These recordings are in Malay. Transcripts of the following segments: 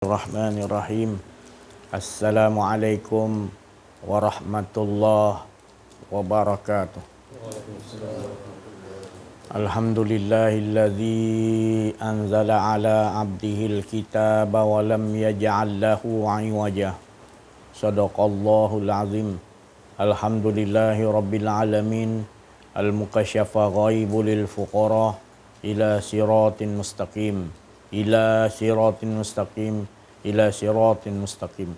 Bismillahirrahmanirrahim. Assalamualaikum warahmatullahi wabarakatuh. Alhamdulillahilladzi anzala ala abdihil kitaba wa lam yaj'al lahu 'iwaja. Shadaqallahul azim. Alhamdulillahi rabbil alamin. Al-mukasyafa ghaibu lil fuqara ila siratin mustaqim. Ila siratin mustaqim. Ila siratin mustaqim.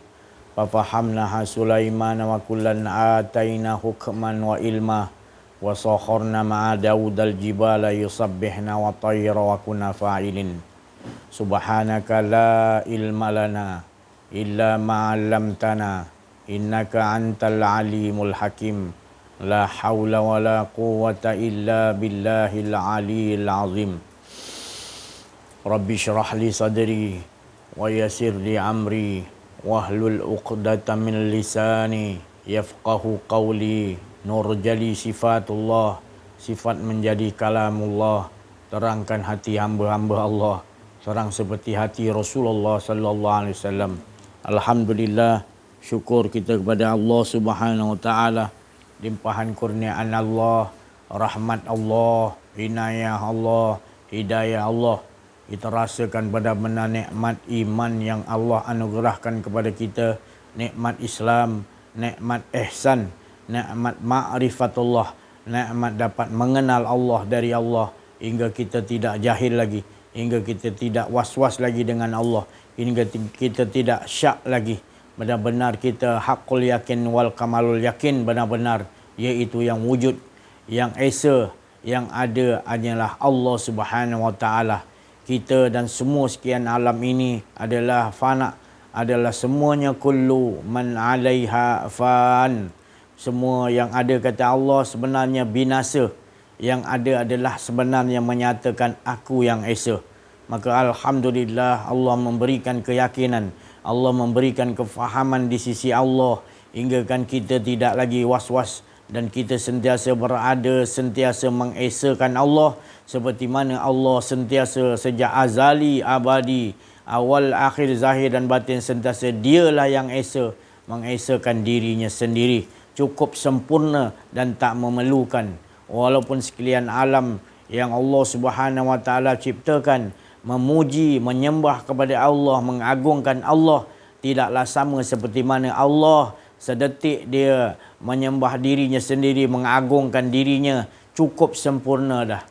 Fafahamnaha Sulaiman wa kullan ataina hukman wa ilma wa sakharna ma'a Daudal jibala yusabbihna wa tayra wa kunna fa'ilin. Subhanaka la ilma lana illa ma 'allamtana innaka antal alimul hakim. La haula wa la quwwata illa billahil aliyil azim. Rabbi syrah li sadri wa yassir li amri wahlul 'uqdatam min lisani yafqahu qawli. Nur jali sifatullah, sifat menjadi kalamullah. Terangkan hati hamba-hamba Allah serang seperti hati Rasulullah sallallahu alaihi wasallam. Alhamdulillah, syukur kita kepada Allah Subhanahu wa taala, limpahan kurniaan Allah, rahmat Allah, inayah Allah, hidayah Allah. Kita rasakan pada benar nikmat iman yang Allah anugerahkan kepada kita, nikmat Islam, nikmat ihsan, nikmat ma'rifatullah, nikmat dapat mengenal Allah dari Allah, hingga kita tidak jahil lagi, hingga kita tidak was-was lagi dengan Allah, hingga kita tidak syak lagi. Benar-benar kita haqqul yakin wal kamalul yakin, benar-benar iaitu yang wujud, yang esa, yang ada hanyalah Allah Subhanahu wa taala. Kita dan semua sekian alam ini adalah fana, adalah semuanya kullu man 'alaiha fan. Semua yang ada kata Allah sebenarnya binasa. Yang ada adalah sebenarnya menyatakan aku yang esa. Maka alhamdulillah Allah memberikan keyakinan, Allah memberikan kefahaman di sisi Allah, hingga kan kita tidak lagi was-was dan kita sentiasa berada, sentiasa mengesakan Allah seperti mana Allah sentiasa sejak azali abadi, awal akhir zahir dan batin, sentiasa dialah yang esa, mengesakan dirinya sendiri, cukup sempurna dan tak memerlukan. Walaupun sekalian alam yang Allah Subhanahu wa taala ciptakan memuji, menyembah kepada Allah, mengagungkan Allah, tidaklah sama seperti mana Allah sedetik dia menyembah dirinya sendiri, mengagungkan dirinya, cukup sempurna dah.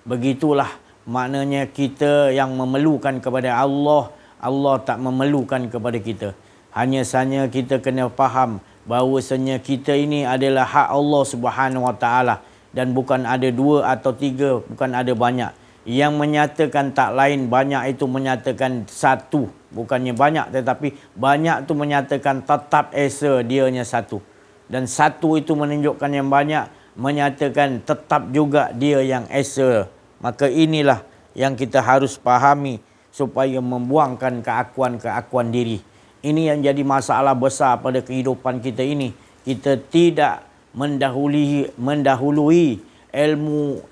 Begitulah maknanya kita yang memerlukan kepada Allah, Allah tak memerlukan kepada kita. Hanya saja kita kena faham bahawasanya kita ini adalah hak Allah Subhanahu wa taala, dan bukan ada dua atau tiga, bukan ada banyak. Yang menyatakan tak lain, banyak itu menyatakan satu. Bukannya banyak, tetapi banyak itu menyatakan tetap esa dianya satu. Dan satu itu menunjukkan yang banyak, menyatakan tetap juga dia yang esa. Maka inilah yang kita harus pahami supaya membuangkan keakuan-keakuan diri. Ini yang jadi masalah besar pada kehidupan kita ini. Kita tidak mendahului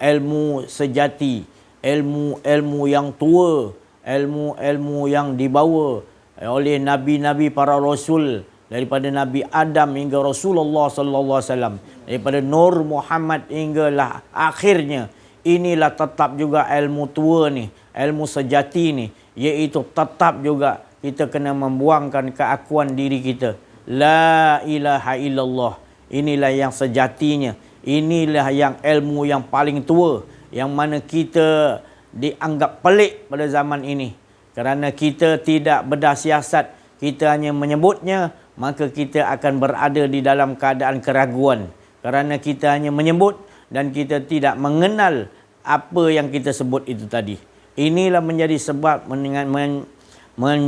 ilmu sejati, ilmu yang tua, ilmu yang dibawa oleh nabi-nabi, para rasul, daripada Nabi Adam hingga Rasulullah sallallahu alaihi wasallam, daripada Nur Muhammad hinggalah akhirnya. Inilah tetap juga ilmu tua ni, ilmu sejati ni, iaitu tetap juga kita kena membuangkan keakuan diri kita. La ilaha illallah. Inilah yang sejatinya. Inilah yang ilmu yang paling tua, yang mana kita dianggap pelik pada zaman ini. Kerana kita tidak berdasiasat, kita hanya menyebutnya, maka kita akan berada di dalam keadaan keraguan. Kerana kita hanya menyebut dan kita tidak mengenal apa yang kita sebut itu tadi. Inilah menjadi sebab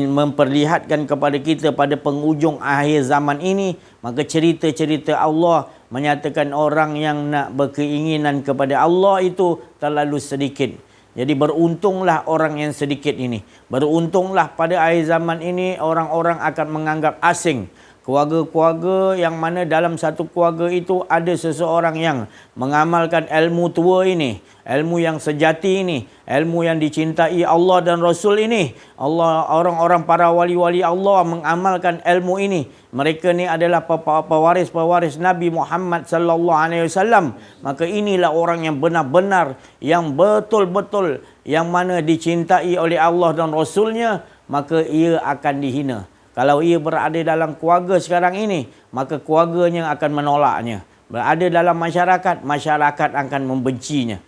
memperlihatkan kepada kita pada penghujung akhir zaman ini, maka cerita-cerita Allah menyatakan orang yang nak berkeinginan kepada Allah itu terlalu sedikit. Jadi beruntunglah orang yang sedikit ini. Beruntunglah pada akhir zaman ini orang-orang akan menganggap asing Keluarga-keluarga yang mana dalam satu keluarga itu ada seseorang yang mengamalkan ilmu tua ini, ilmu yang sejati ini, ilmu yang dicintai Allah dan Rasul ini. Orang-orang para wali-wali Allah mengamalkan ilmu ini. Mereka ni adalah pewaris-pewaris Nabi Muhammad sallallahu alaihi wasallam. Maka inilah orang yang benar-benar, yang betul-betul, yang mana dicintai oleh Allah dan Rasulnya, maka ia akan dihina. Kalau ia berada dalam keluarga sekarang ini, maka keluarganya akan menolaknya. Berada dalam masyarakat, masyarakat akan membencinya.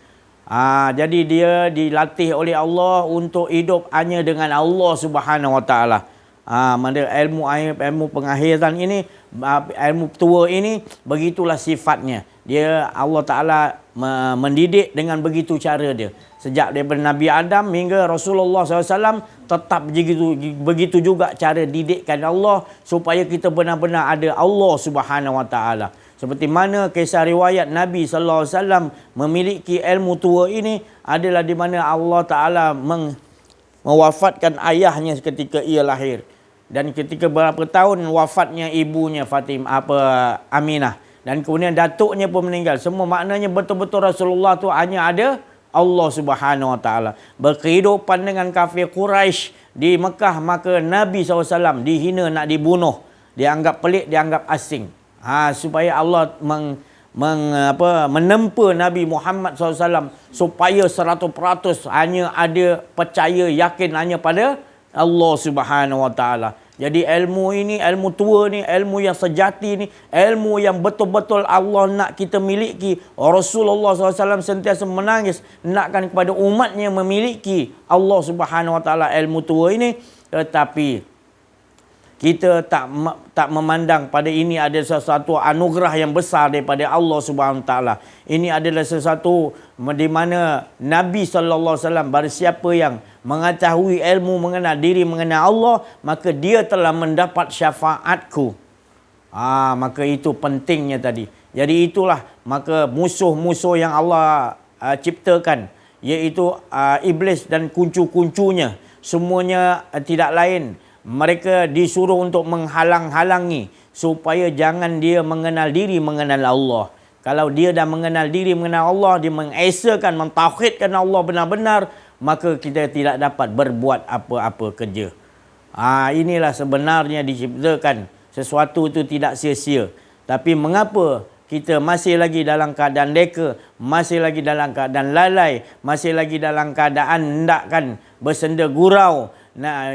Jadi dia dilatih oleh Allah untuk hidup hanya dengan Allah Subhanahu Wa Taala. Ilmu pengakhiran ini, ilmu tua ini, begitulah sifatnya. Dia Allah Ta'ala mendidik dengan begitu cara dia. Sejak daripada Nabi Adam hingga Rasulullah SAW, tetap begitu juga cara didikkan Allah supaya kita benar-benar ada Allah Subhanahu Wa Taala. Seperti mana kisah riwayat Nabi SAW memiliki ilmu tua ini adalah di mana Allah Ta'ala mewafatkan ayahnya ketika ia lahir. Dan ketika berapa tahun wafatnya ibunya Aminah. Dan kemudian datuknya pun meninggal. Semua maknanya betul-betul Rasulullah tu hanya ada Allah Subhanahu Wa Taala. Berkehidupan dengan kafir Quraisy di Mekah, maka Nabi SAW dihina, nak dibunuh. Dianggap pelik, dianggap asing. Supaya Allah menempa Nabi Muhammad SAW supaya 100% hanya ada percaya, yakin hanya pada Allah Subhanahu Wa Taala. Jadi ilmu ini, ilmu tua ni, ilmu yang sejati ni, ilmu yang betul-betul Allah nak kita miliki. Rasulullah SAW sentiasa menangis nakkan kepada umatnya memiliki Allah Subhanahu Wa Taala ilmu tua ini, tetapi kita tak memandang pada ini ada sesuatu anugerah yang besar daripada Allah Subhanahu Wa Taala. Ini adalah sesuatu di mana Nabi sallallahu alaihi wasallam, barang siapa yang mengetahui ilmu mengenal diri, mengenal Allah, maka dia telah mendapat syafaatku. Maka itu pentingnya tadi. Jadi itulah maka musuh-musuh yang Allah ciptakan, iaitu iblis dan kuncu-kuncunya, semuanya tidak lain, mereka disuruh untuk menghalang-halangi supaya jangan dia mengenal diri, mengenal Allah. Kalau dia dah mengenal diri, mengenal Allah, dia mengesakan, mentauhidkan Allah benar-benar, maka kita tidak dapat berbuat apa-apa kerja. Inilah sebenarnya diciptakan. Sesuatu itu tidak sia-sia. Tapi mengapa kita masih lagi dalam keadaan leka, masih lagi dalam keadaan lalai, masih lagi dalam keadaan hendakkan bersenda gurau.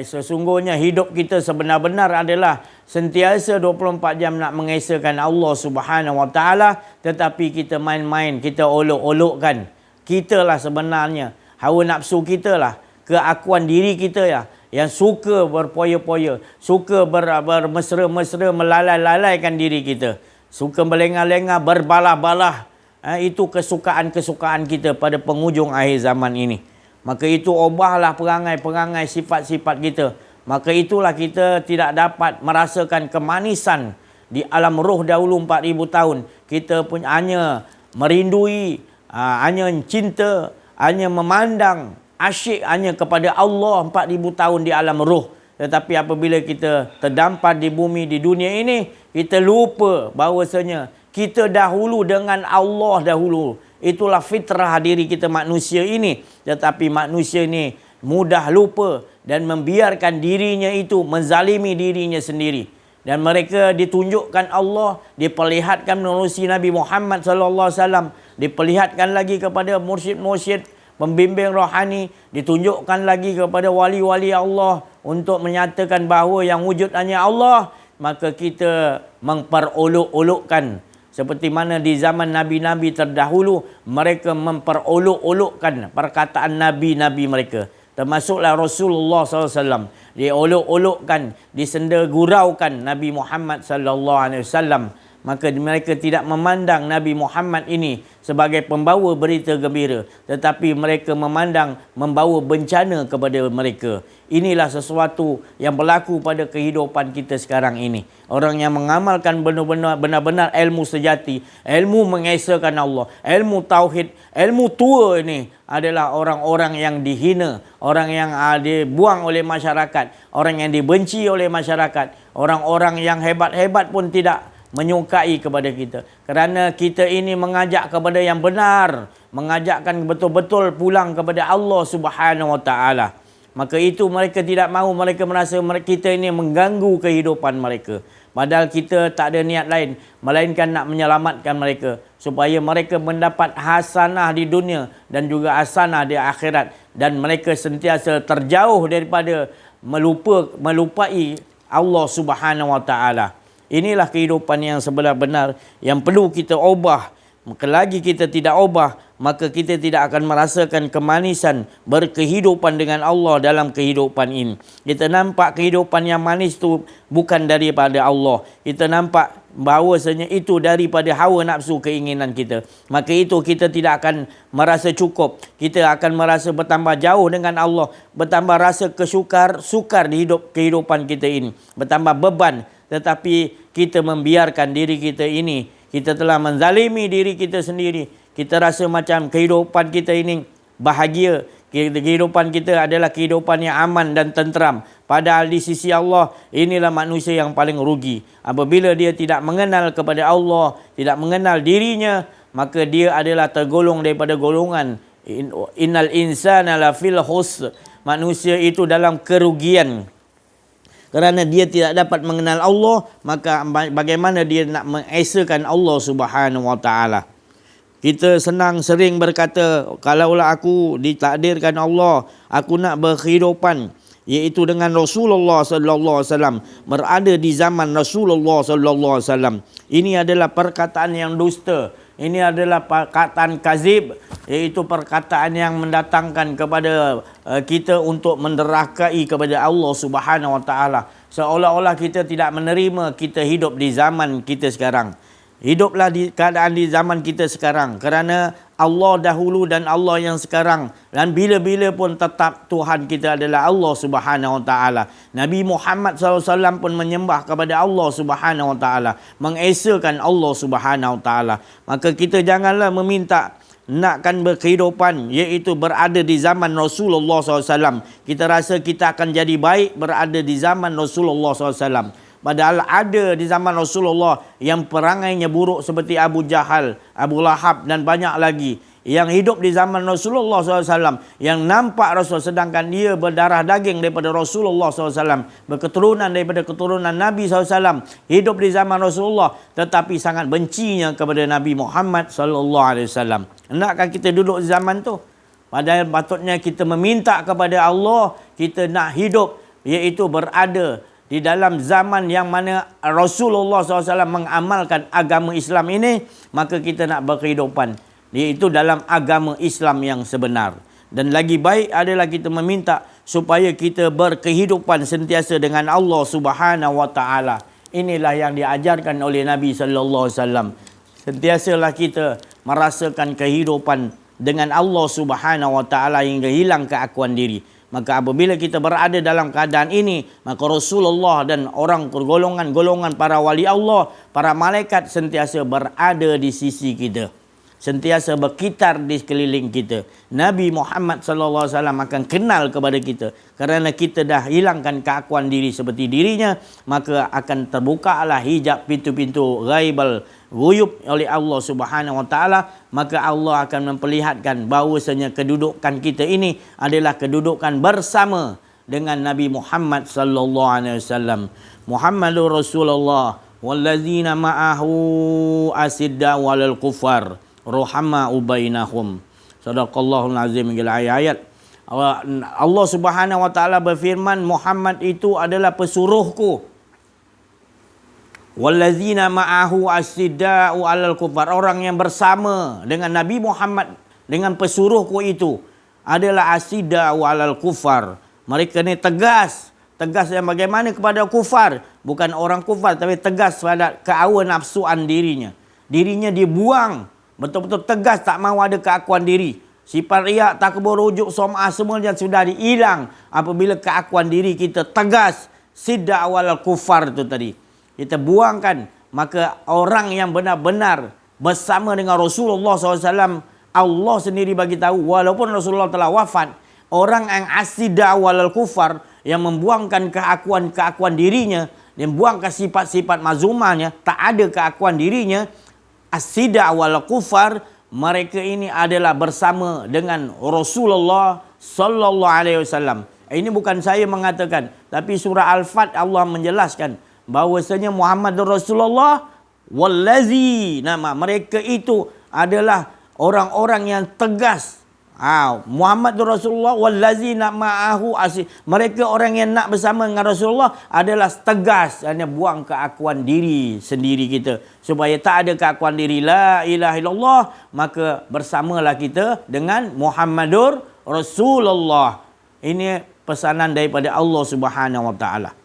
Sesungguhnya hidup kita sebenar-benar adalah sentiasa 24 jam nak mengesakan Allah Subhanahu Wa Taala, tetapi kita main-main, kita olok-olokkan. Kitalah sebenarnya, hawa nafsu kita lah, keakuan diri kita ya, yang suka berpoya-poya, suka bermesra-mesra, melalai-lalaikan diri kita, suka berlengah-lengah, berbalah-balah. Itu kesukaan-kesukaan kita pada penghujung akhir zaman ini. Maka itu ubahlah perangai-perangai, sifat-sifat kita. Maka itulah kita tidak dapat merasakan kemanisan di alam roh dahulu 4000 tahun. Kita pun hanya merindui, hanya cinta, hanya memandang, asyik hanya kepada Allah 4000 tahun di alam roh. Tetapi apabila kita terdampar di bumi, di dunia ini, kita lupa bahawasanya kita dahulu dengan Allah dahulu. Itulah fitrah diri kita manusia ini. Tetapi manusia ini mudah lupa dan membiarkan dirinya itu menzalimi dirinya sendiri. Dan mereka ditunjukkan Allah, diperlihatkan melalui Nabi Muhammad SAW, diperlihatkan lagi kepada mursyid-mursyid, pembimbing rohani, ditunjukkan lagi kepada wali-wali Allah untuk menyatakan bahawa yang wujud hanya Allah. Maka kita memperolok-olokkan. Seperti mana di zaman Nabi-Nabi terdahulu, mereka memperolok-olokkan perkataan Nabi-Nabi mereka. Termasuklah Rasulullah SAW. Diolok-olokkan, disenda guraukan Nabi Muhammad SAW. maka mereka tidak memandang Nabi Muhammad ini sebagai pembawa berita gembira, tetapi mereka memandang membawa bencana kepada mereka. Inilah sesuatu yang berlaku pada kehidupan kita sekarang ini. Orang yang mengamalkan benar-benar ilmu sejati, ilmu mengesahkan Allah, ilmu tauhid, ilmu tua ini adalah orang-orang yang dihina, orang yang dibuang oleh masyarakat, orang yang dibenci oleh masyarakat, orang-orang yang hebat-hebat pun tidak menyukai kepada kita. Kerana kita ini mengajak kepada yang benar, mengajakkan betul-betul pulang kepada Allah Subhanahu Wa Taala. Maka itu mereka tidak mahu, mereka merasa kita ini mengganggu kehidupan mereka. Padahal kita tak ada niat lain, melainkan nak menyelamatkan mereka supaya mereka mendapat hasanah di dunia dan juga hasanah di akhirat, dan mereka sentiasa terjauh daripada melupai Allah Subhanahu Wa Taala. Inilah kehidupan yang sebenar-benar yang perlu kita ubah. Selagi kita tidak ubah, maka kita tidak akan merasakan kemanisan berkehidupan dengan Allah dalam kehidupan ini. Kita nampak kehidupan yang manis itu bukan daripada Allah. Kita nampak bahawasanya itu daripada hawa nafsu keinginan kita. Maka itu kita tidak akan merasa cukup. Kita akan merasa bertambah jauh dengan Allah, bertambah rasa sukar di kehidupan kita ini, bertambah beban. Tetapi kita membiarkan diri kita ini, kita telah menzalimi diri kita sendiri. Kita rasa macam kehidupan kita ini bahagia, kehidupan kita adalah kehidupan yang aman dan tenteram. Padahal di sisi Allah, inilah manusia yang paling rugi. Apabila dia tidak mengenal kepada Allah, tidak mengenal dirinya, maka dia adalah tergolong daripada golongan innal insana lafil khusr. Manusia itu dalam kerugian. Kerana dia tidak dapat mengenal Allah, maka bagaimana dia nak mengesahkan Allah Subhanahu Wa Taala? Kita sering berkata, kalaulah aku ditakdirkan Allah, aku nak berkehidupan iaitu dengan Rasulullah sallallahu alaihi wasallam, berada di zaman Rasulullah sallallahu alaihi wasallam. Ini adalah perkataan yang dusta. Ini adalah perkataan kazib, iaitu perkataan yang mendatangkan kepada kita untuk menderakai kepada Allah Subhanahu Wa Taala. Seolah-olah kita tidak menerima kita hidup di zaman kita sekarang. Hiduplah di keadaan di zaman kita sekarang, kerana Allah dahulu dan Allah yang sekarang, dan bila-bila pun tetap Tuhan kita adalah Allah Subhanahu Wa Taala. Nabi Muhammad SAW pun menyembah kepada Allah Subhanahu Wa Taala, mengesahkan Allah Subhanahu Wa Taala. Maka kita janganlah meminta nakkan berkehidupan iaitu berada di zaman Rasulullah SAW. Kita rasa kita akan jadi baik berada di zaman Rasulullah SAW. Padahal ada di zaman Rasulullah yang perangainya buruk seperti Abu Jahal, Abu Lahab dan banyak lagi. Yang hidup di zaman Rasulullah SAW, yang nampak Rasul, sedangkan dia berdarah daging daripada Rasulullah SAW, berketurunan daripada keturunan Nabi SAW, hidup di zaman Rasulullah, tetapi sangat bencinya kepada Nabi Muhammad SAW. Nakkah kita duduk di zaman tu? Padahal patutnya kita meminta kepada Allah, kita nak hidup iaitu berada di dalam zaman yang mana Rasulullah SAW mengamalkan agama Islam ini, maka kita nak berkehidupan iaitu dalam agama Islam yang sebenar. Dan lagi baik adalah kita meminta supaya kita berkehidupan sentiasa dengan Allah Subhanahu Wa Taala. Inilah yang diajarkan oleh Nabi sallallahu alaihi wasallam. Sentiasalah kita merasakan kehidupan dengan Allah Subhanahu Wa Taala hingga hilang keakuan diri. Maka apabila kita berada dalam keadaan ini, maka Rasulullah dan orang golongan-golongan para wali Allah, para malaikat sentiasa berada di sisi kita, sentiasa berkitar di sekeliling kita. Nabi Muhammad sallallahu alaihi wasallam akan kenal kepada kita. Kerana kita dah hilangkan keakuan diri seperti dirinya, maka akan terbukalah hijab pintu-pintu ghaibal ghuyub oleh Allah Subhanahu Wa Taala. Maka Allah akan memperlihatkan bahawasanya kedudukan kita ini adalah kedudukan bersama dengan Nabi Muhammad sallallahu alaihi wasallam. Muhammadur Rasulullah wallazina ma'ahu asidda walal kufar ruhama ubainahum. Sadaqallahul azim. Ayat Allah Subhanahu Wa Taala berfirman, Muhammad itu adalah pesuruhku. Wallazina ma'ahu asidda'u 'alal kufar, orang yang bersama dengan Nabi Muhammad, dengan pesuruhku itu adalah asidda'u 'alal kufar. Mereka ni tegas Tegas yang bagaimana kepada kufar. Bukan orang kufar, tapi tegas pada keawa nafsuan dirinya. Dirinya dibuang. Betul-betul tegas, tak mahu ada keakuan diri. Sifat riak, takbur, rujuk, som'ah, semuanya sudah hilang. Apabila keakuan diri kita tegas. Sidda awal kufar itu tadi. Kita buangkan. Maka orang yang benar-benar bersama dengan Rasulullah SAW, Allah sendiri bagi tahu, walaupun Rasulullah telah wafat, orang yang asidda awal kufar, yang membuangkan keakuan dirinya, yang membuangkan sifat-sifat mazumahnya, tak ada keakuan dirinya, asidda awal kufar, mereka ini adalah bersama dengan Rasulullah sallallahu alaihi wasallam. Ini bukan saya mengatakan, tapi surah Al-Fat Allah menjelaskan bahwasanya Muhammadur Rasulullah wallazi nama, mereka itu adalah orang-orang yang tegas. Muhammadur Rasulullah wallazina ma'ahu asy. Mereka orang yang nak bersama dengan Rasulullah adalah tegas, hanya buang keakuan diri sendiri kita supaya tak ada keakuan diri. La ilaha illallah, maka bersamalah kita dengan Muhammadur Rasulullah. Ini pesanan daripada Allah Subhanahu wa taala.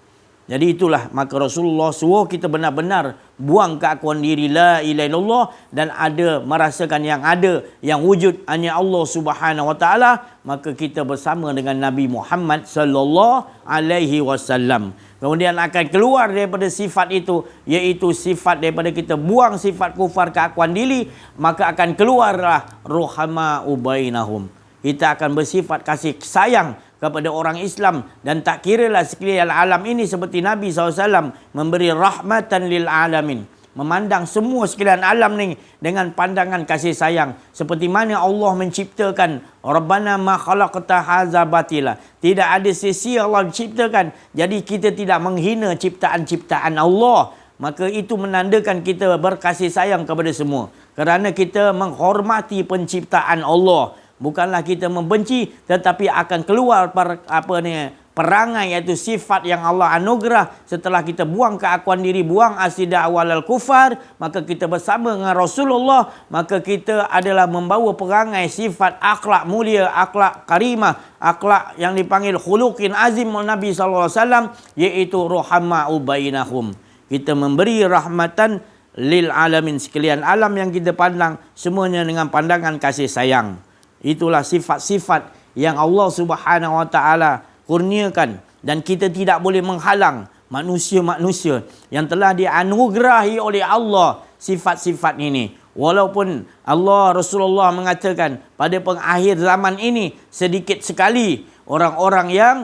Jadi itulah, maka Rasulullah suruh kita benar-benar buang keakuan diri la ilaha illallah dan ada merasakan yang wujud hanya Allah Subhanahu wa taala, maka kita bersama dengan Nabi Muhammad sallallahu alaihi wasallam. Kemudian akan keluar daripada sifat itu, iaitu sifat daripada kita buang sifat kufar keakuan diri, maka akan keluarlah ruhama ubainahum. Kita akan bersifat kasih sayang kepada orang Islam, dan tak kiralah sekalian alam ini seperti Nabi SAW memberi rahmatan lil alamin, memandang semua sekalian alam ni dengan pandangan kasih sayang, seperti mana Allah menciptakan. Rabbana ma khalaqta hadza batila, tidak ada sisi Allah menciptakan, jadi kita tidak menghina ciptaan-ciptaan Allah. Maka itu menandakan kita berkasih sayang kepada semua, kerana kita menghormati penciptaan Allah. Bukanlah kita membenci, tetapi akan keluar perangai, iaitu sifat yang Allah anugerah setelah kita buang keakuan diri, buang asidah awal kufar, maka kita bersama dengan Rasulullah, maka kita adalah membawa perangai sifat akhlak mulia, akhlak karimah, akhlak yang dipanggil khuluqin azim Nabi SAW, iaitu ruhama ubainahum. Kita memberi rahmatan lil alamin, sekalian alam yang kita pandang semuanya dengan pandangan kasih sayang. Itulah sifat-sifat yang Allah Subhanahu wa taala kurniakan, dan kita tidak boleh menghalang manusia-manusia yang telah dianugerahi oleh Allah sifat-sifat ini. Walaupun Allah Rasulullah mengatakan pada pengakhir zaman ini sedikit sekali orang-orang yang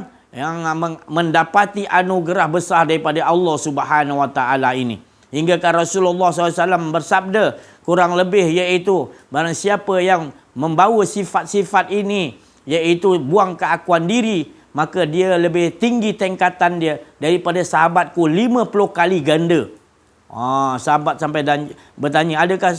mendapati anugerah besar daripada Allah Subhanahu wa taala ini. Hingga kan Rasulullah SAW bersabda kurang lebih, iaitu barang siapa yang membawa sifat-sifat ini, iaitu buang keakuan diri, maka dia lebih tinggi tingkatan dia daripada sahabatku 50 kali ganda. Sahabat sampai bertanya, adakah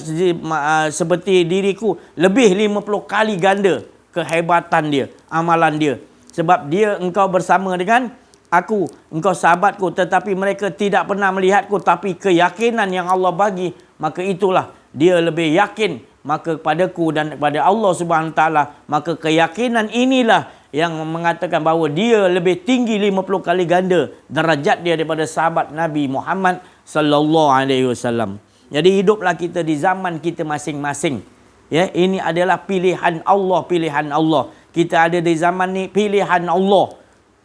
seperti diriku? Lebih 50 kali ganda kehebatan dia, amalan dia. Sebab dia, engkau bersama dengan aku, engkau sahabatku, tetapi mereka tidak pernah melihatku, tapi keyakinan yang Allah bagi, maka itulah dia lebih yakin maka kepadaku dan kepada Allah Subhanahu Wa Taala. Maka keyakinan inilah yang mengatakan bahawa dia lebih tinggi 50 kali ganda derajat dia daripada sahabat Nabi Muhammad sallallahu alaihi wasallam. Jadi hiduplah kita di zaman kita masing-masing. Ya, ini adalah pilihan Allah, pilihan Allah. Kita ada di zaman ni pilihan Allah.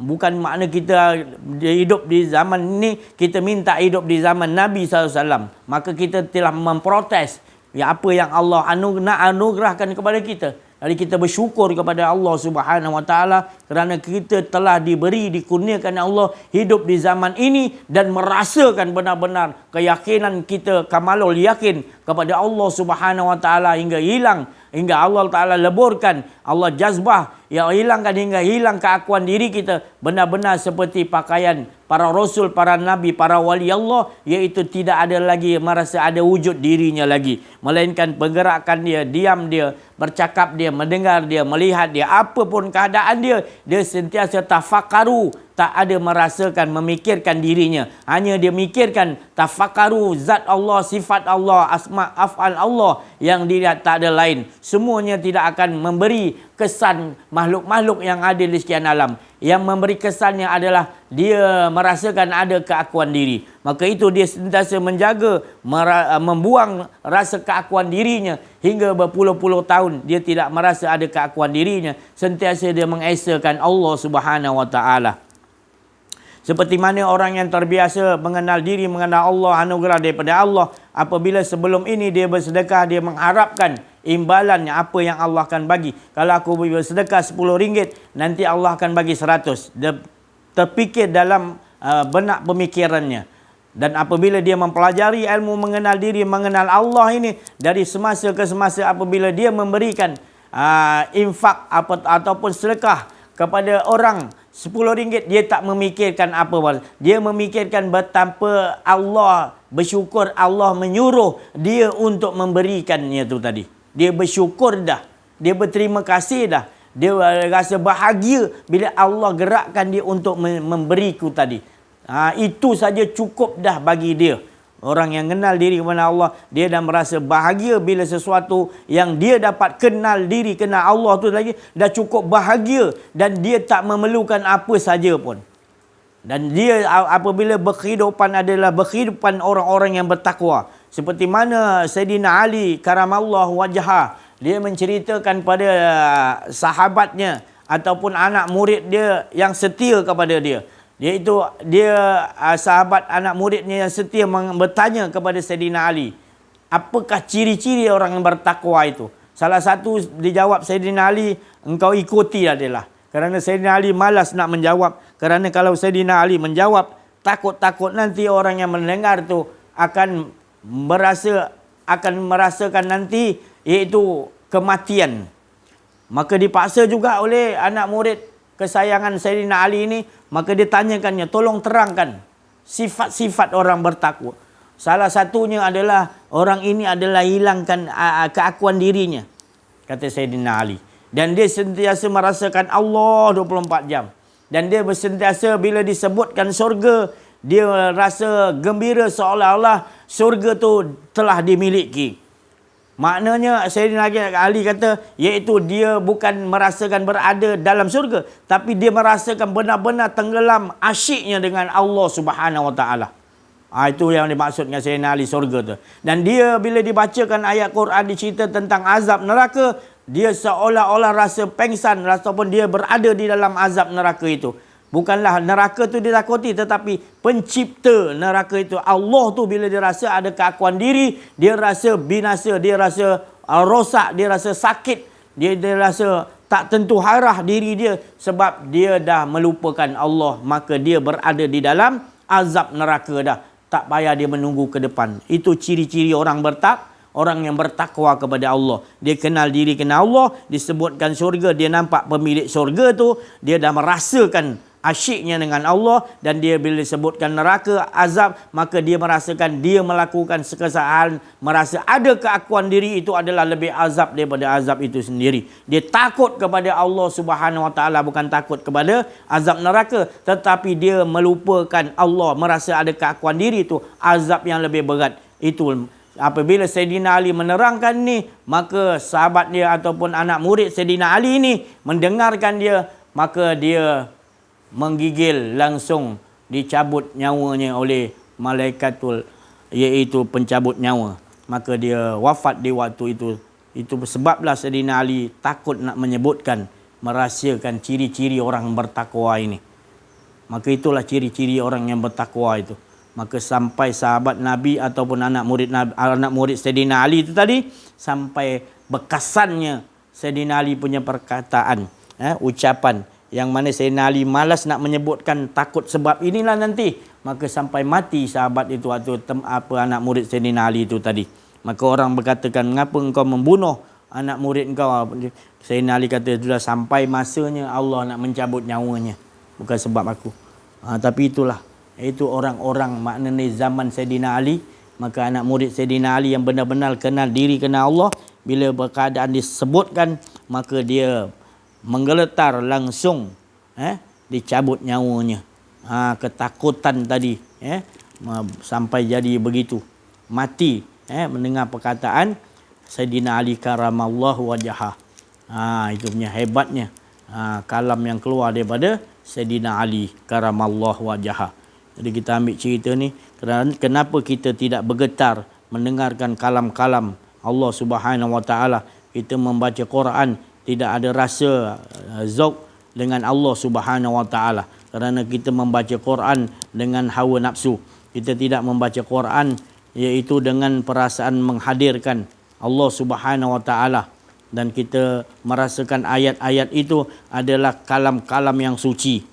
Bukan makna kita hidup di zaman ni kita minta hidup di zaman Nabi SAW. Maka kita telah memprotes apa yang Allah nak anugerahkan kepada kita. Jadi kita bersyukur kepada Allah Subhanahu Wa Taala kerana kita telah dikurniakan Allah hidup di zaman ini dan merasakan benar-benar keyakinan kita kamalul yakin kepada Allah Subhanahu Wa Taala hingga hilang, hingga Allah Taala leburkan, Allah jazbah yang hilangkan hingga hilang keakuan diri kita benar-benar seperti pakaian para rasul, para nabi, para wali Allah, iaitu tidak ada lagi merasa ada wujud dirinya lagi, melainkan pergerakan dia, diam dia, bercakap dia, mendengar dia, melihat dia, apapun keadaan dia, dia sentiasa tafakaru tak ada merasakan, memikirkan dirinya. Hanya dia mikirkan tafakaru zat Allah, sifat Allah, asma af'al Allah yang dilihat, tak ada lain. Semuanya tidak akan memberi kesan makhluk-makhluk yang ada di sekian alam. Yang memberi kesannya adalah dia merasakan ada keakuan diri. Maka itu dia sentiasa menjaga, membuang rasa keakuan dirinya hingga berpuluh-puluh tahun dia tidak merasa ada keakuan dirinya. Sentiasa dia mengesakan Allah Subhanahu wa taala. Seperti mana orang yang terbiasa mengenal diri, mengenal Allah, anugerah daripada Allah. Apabila sebelum ini dia bersedekah, dia mengharapkan imbalannya apa yang Allah akan bagi. Kalau aku bersedekah RM10, nanti Allah akan bagi 100. Dia terfikir dalam benak pemikirannya. Dan apabila dia mempelajari ilmu mengenal diri, mengenal Allah ini, dari semasa ke semasa apabila dia memberikan infak ataupun sedekah kepada orang RM10, dia tak memikirkan apa. Dia memikirkan betapa Allah bersyukur, Allah menyuruh dia untuk memberikannya tu tadi. Dia bersyukur dah. Dia berterima kasih dah. Dia rasa bahagia bila Allah gerakkan dia untuk memberiku tadi. Itu saja cukup dah bagi dia. Orang yang kenal diri kepada Allah, dia dah merasa bahagia bila sesuatu yang dia dapat kenal diri, kenal Allah tu lagi, dah cukup bahagia dan dia tak memerlukan apa saja pun. Dan dia apabila berkehidupan adalah berkehidupan orang-orang yang bertakwa. Seperti mana Sayyidina Ali karamallahu wajhah, dia menceritakan pada sahabatnya ataupun anak murid dia yang setia kepada dia. Iaitu dia sahabat anak muridnya yang setia bertanya kepada Sayyidina Ali, apakah ciri-ciri orang yang bertakwa itu? Salah satu dijawab Sayyidina Ali, engkau ikuti adalah. Kerana Sayyidina Ali malas nak menjawab. Kerana kalau Sayyidina Ali menjawab, takut-takut nanti orang yang mendengar tu akan merasakan nanti iaitu kematian. Maka dipaksa juga oleh anak murid kesayangan Sayyidina Ali ini, maka dia tanyakannya, tolong terangkan sifat-sifat orang bertakwa. Salah satunya adalah orang ini adalah hilangkan keakuan dirinya, kata Sayyidina Ali. Dan dia sentiasa merasakan Allah 24 jam. Dan dia sentiasa bila disebutkan syurga, dia rasa gembira seolah-olah syurga tu telah dimiliki. Maknanya Sayyidina Ali kata, iaitu dia bukan merasakan berada dalam syurga, tapi dia merasakan benar-benar tenggelam asyiknya dengan Allah Subhanahu wa taala. Itu yang dimaksud dengan Sayyidina Ali syurga tu. Dan dia bila dibacakan ayat Quran dicerita tentang azab neraka, dia seolah-olah rasa pengsan ataupun dia berada di dalam azab neraka itu. Bukanlah neraka tu ditakuti, tetapi pencipta neraka itu Allah tu bila dia rasa ada keakuan diri, dia rasa binasa, dia rasa rosak, dia rasa sakit, dia rasa tak tentu harah diri dia sebab dia dah melupakan Allah, maka dia berada di dalam azab neraka dah. Tak payah dia menunggu ke depan. Itu ciri-ciri orang yang bertakwa kepada Allah. Dia kenal diri, kenal Allah, disebutkan syurga, dia nampak pemilik syurga tu, dia dah merasakan asyiknya dengan Allah. Dan dia bila disebutkan neraka, azab, maka dia merasakan dia melakukan kesalahan, merasa ada keakuan diri itu adalah lebih azab daripada azab itu sendiri. Dia takut kepada Allah Subhanahu wa taala, bukan takut kepada azab neraka, tetapi dia melupakan Allah, merasa ada keakuan diri itu azab yang lebih berat. Itu apabila Sayyidina Ali menerangkan ni, maka sahabat dia ataupun anak murid Sayyidina Ali ni mendengarkan dia, maka dia menggigil, langsung dicabut nyawanya oleh malaikatul, iaitu pencabut nyawa. Maka dia wafat di waktu itu. Itu sebablah Sayyidina Ali takut nak menyebutkan, merahsiakan ciri-ciri orang bertakwa ini. Maka itulah ciri-ciri orang yang bertakwa itu. Maka sampai sahabat Nabi ataupun anak murid Sayyidina Ali itu tadi, sampai bekasannya Sayyidina Ali punya perkataan, ucapan yang mana Sayyidina Ali malas nak menyebutkan, takut sebab inilah nanti. Maka sampai mati sahabat itu atau anak murid Sayyidina Ali itu tadi. Maka orang berkatakan, mengapa engkau membunuh anak murid engkau? Sayyidina Ali kata, sudah sampai masanya Allah nak mencabut nyawanya, bukan sebab aku. Tapi itulah, itu orang-orang maknanya zaman Sayyidina Ali. Maka anak murid Sayyidina Ali yang benar-benar kenal diri, kenal Allah, bila berkeadaan disebutkan, maka dia menggeletar langsung, dicabut nyawanya. Ketakutan tadi sampai jadi begitu, mati mendengar perkataan Sayyidina Ali karamallahu wajhah. Itu punya hebatnya kalam yang keluar daripada Sayyidina Ali karamallahu wajhah. Jadi kita ambil cerita ni, kenapa kita tidak bergetar mendengarkan kalam-kalam Allah Subhanahu wa taala. Kita membaca Quran tidak ada rasa zauq dengan Allah Subhanahu wa taala, kerana kita membaca Quran dengan hawa nafsu. Kita tidak membaca Quran iaitu dengan perasaan menghadirkan Allah Subhanahu wa taala, dan kita merasakan ayat-ayat itu adalah kalam-kalam yang suci.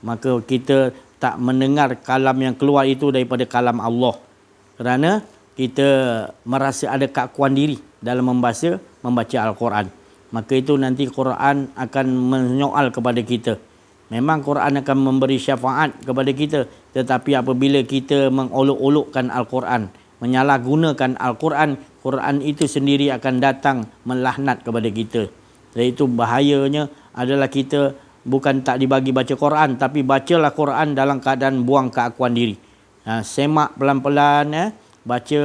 Maka kita tak mendengar kalam yang keluar itu daripada kalam Allah, kerana kita merasa ada keakuan diri dalam membaca Al-Quran. Maka itu nanti Quran akan menyoal kepada kita. Memang Quran akan memberi syafaat kepada kita, tetapi apabila kita mengolok-olokkan Al-Quran, menyalahgunakan Al-Quran, Quran itu sendiri akan datang melaknat kepada kita. Jadi itu bahayanya adalah kita bukan tak dibagi baca Quran, tapi bacalah Quran dalam keadaan buang keakuan diri. Semak pelan-pelan, baca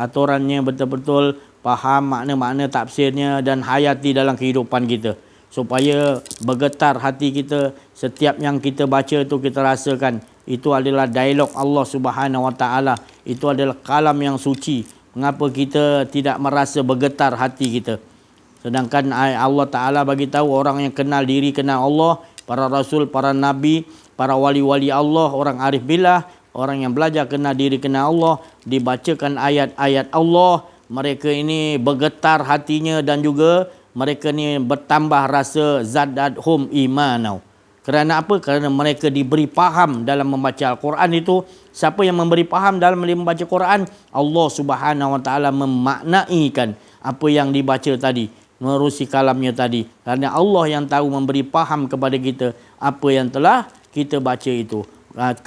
aturannya betul-betul, faham makna-makna tafsirnya dan hayati dalam kehidupan kita, supaya bergetar hati kita. Setiap yang kita baca itu kita rasakan itu adalah dialog Allah Subhanahu wa taala, itu adalah kalam yang suci. Mengapa kita tidak merasa bergetar hati kita? Sedangkan Allah Ta'ala bagi tahu orang yang kenal diri, kenal Allah, para rasul, para nabi, para wali-wali Allah, orang arif billah, orang yang belajar kenal diri, kenal Allah, dibacakan ayat-ayat Allah, mereka ini bergetar hatinya, dan juga mereka ni bertambah rasa zadadhum imanau. Kerana apa? Kerana mereka diberi faham dalam membaca Al-Quran itu. Siapa yang memberi faham dalam membaca Quran? Allah Subhanahu wa taala memaknaikan apa yang dibaca tadi, menerusi kalamnya tadi. Kerana Allah yang tahu memberi faham kepada kita apa yang telah kita baca itu.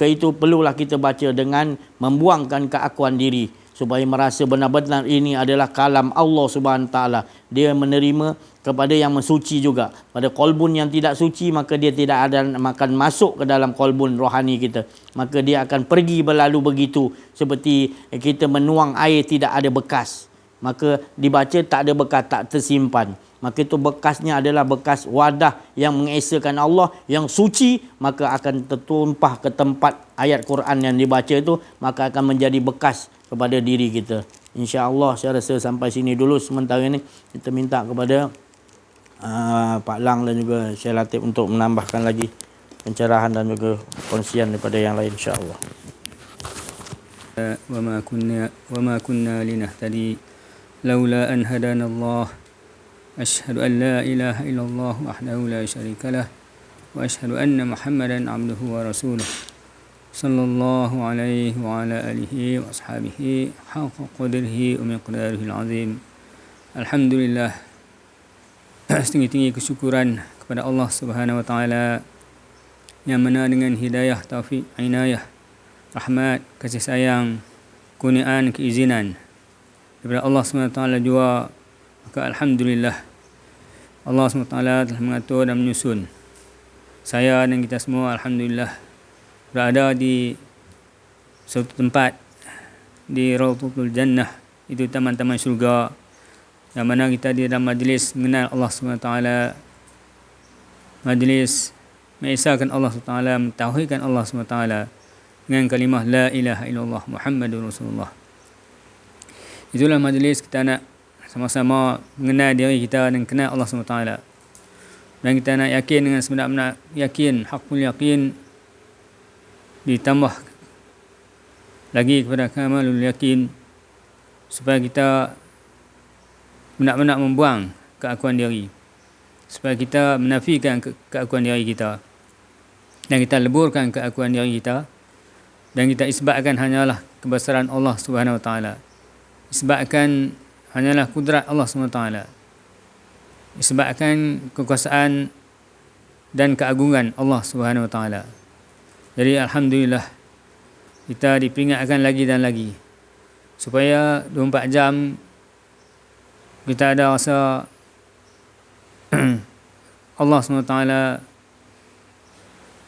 Itu perlulah kita baca dengan membuangkan keakuan diri, supaya merasa benar-benar ini adalah kalam Allah Subhanahu wa taala. Dia menerima kepada yang mensuci juga. Pada kolbun yang tidak suci, maka dia tidak akan masuk ke dalam kolbun rohani kita. Maka dia akan pergi berlalu begitu, seperti kita menuang air tidak ada bekas. Maka dibaca tak ada bekas, tak tersimpan. Maka itu bekasnya adalah bekas wadah yang mengesakan Allah, yang suci, maka akan tertumpah ke tempat ayat Quran yang dibaca itu, maka akan menjadi bekas kepada diri kita. InsyaAllah saya rasa sampai sini dulu sementara ini. Kita minta kepada Pak Lang dan juga Syekh Latif untuk menambahkan lagi pencerahan dan juga kongsian daripada yang lain, insyaAllah. wa ma kunna linahtadi laula an hadana Allah. Asyhadu an la ilaha illallah wahdahu la syarika lah, wa asyhadu anna Muhammadan abduhu wa rasuluh. Sallallahu alaihi wa ala alihi wa ashabihi haqqa qadrihi wa miqdarihi al-azim. Alhamdulillah, setinggi-tinggi kesyukuran kepada Allah Subhanahu wa taala yang mana dengan hidayah, taufik, inayah, rahmat, kasih sayang, kurniaan, keizinan daripada Allah Subhanahu wa taala jua, maka alhamdulillah Allah Subhanahu wa taala telah mengatur dan menyusun saya dan kita semua, alhamdulillah, berada di suatu tempat di Raudhatul Jannah, itu taman-taman syurga, yang mana kita di dalam majlis mengenal Allah SWT, majlis mengesahkan Allah SWT, mentauhidkan Allah SWT dengan kalimah la ilaha illallah Muhammadur Rasulullah. Itulah majlis kita nak sama-sama mengenal diri kita dan kenal Allah SWT, dan kita nak yakin dengan sebenar-benar yakin, hakul yakin, ditambah lagi kepada kamalul yakin, supaya kita benar-benar membuang keakuan diri, supaya kita menafikan keakuan diri kita, dan kita leburkan keakuan diri kita, dan kita isbatkan hanyalah kebesaran Allah Subhanahu wa taala, isbatkan hanyalah kudrat Allah Subhanahu wa taala, isbatkan kekuasaan dan keagungan Allah Subhanahu wa taala. Jadi alhamdulillah kita diperingatkan lagi dan lagi supaya 24 jam kita ada rasa Allah SWT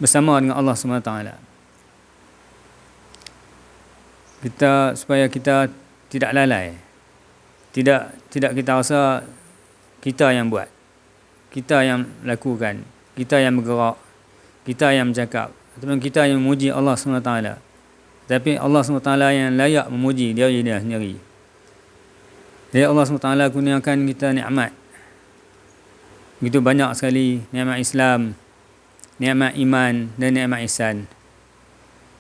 bersama dengan Allah SWT. Kita supaya kita tidak lalai. Tidak kita rasa kita yang buat, kita yang lakukan, kita yang bergerak, kita yang bercakap, ataupun kita yang memuji Allah SWT. Tapi Allah SWT yang layak memuji diri dia sendiri. Jadi Allah SWT kurniakan kita nikmat. Begitu banyak sekali nikmat Islam, nikmat iman dan nikmat ihsan.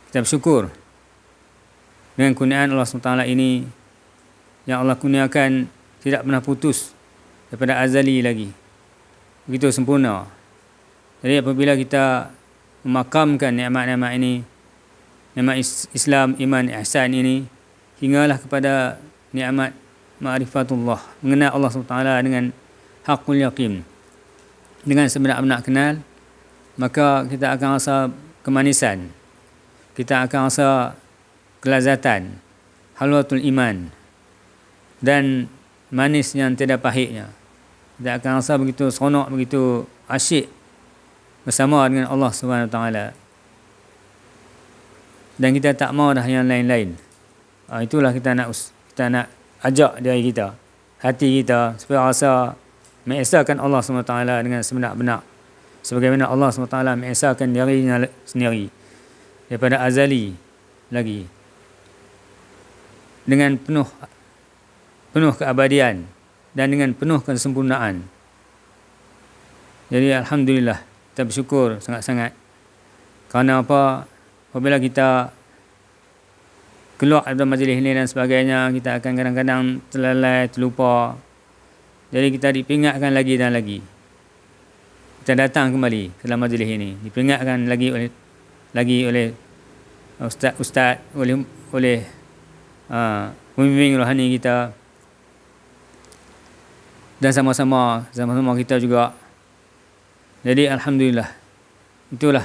Kita bersyukur dengan kurniaan Allah SWT ini yang Allah kurniakan tidak pernah putus daripada azali lagi. Begitu sempurna. Jadi apabila kita memakamkan nikmat-nikmat ini, nikmat Islam, iman, ihsan ini, hinggalah kepada nikmat ma'rifatullah, mengenal Allah SWT dengan haqqul yaqin, dengan sebenar-benar kenal, maka kita akan rasa kemanisan, kita akan rasa kelazatan, halwatul iman, dan manis yang tiada pahitnya. Kita akan rasa begitu seronok, begitu asyik bersama dengan Allah SWT. Dan kita tak mau dah yang lain-lain. Itulah kita nak ajak diri kita, hati kita, supaya rasa mengesahkan Allah SWT dengan sebenar-benar, sebagaimana Allah SWT mengesahkan dirinya sendiri daripada azali lagi, dengan penuh keabadian dan dengan penuh kesempurnaan. Jadi alhamdulillah, kita bersyukur sangat-sangat. Kerana apa? Apabila kita keluar dari majlis ini dan sebagainya, kita akan kadang-kadang terlalai, terlupa. Jadi kita diperingatkan lagi dan lagi. Kita datang kembali ke dalam majlis ini, diperingatkan lagi oleh ustaz, oleh pembimbing rohani kita, dan sama-sama kita juga. Jadi alhamdulillah, itulah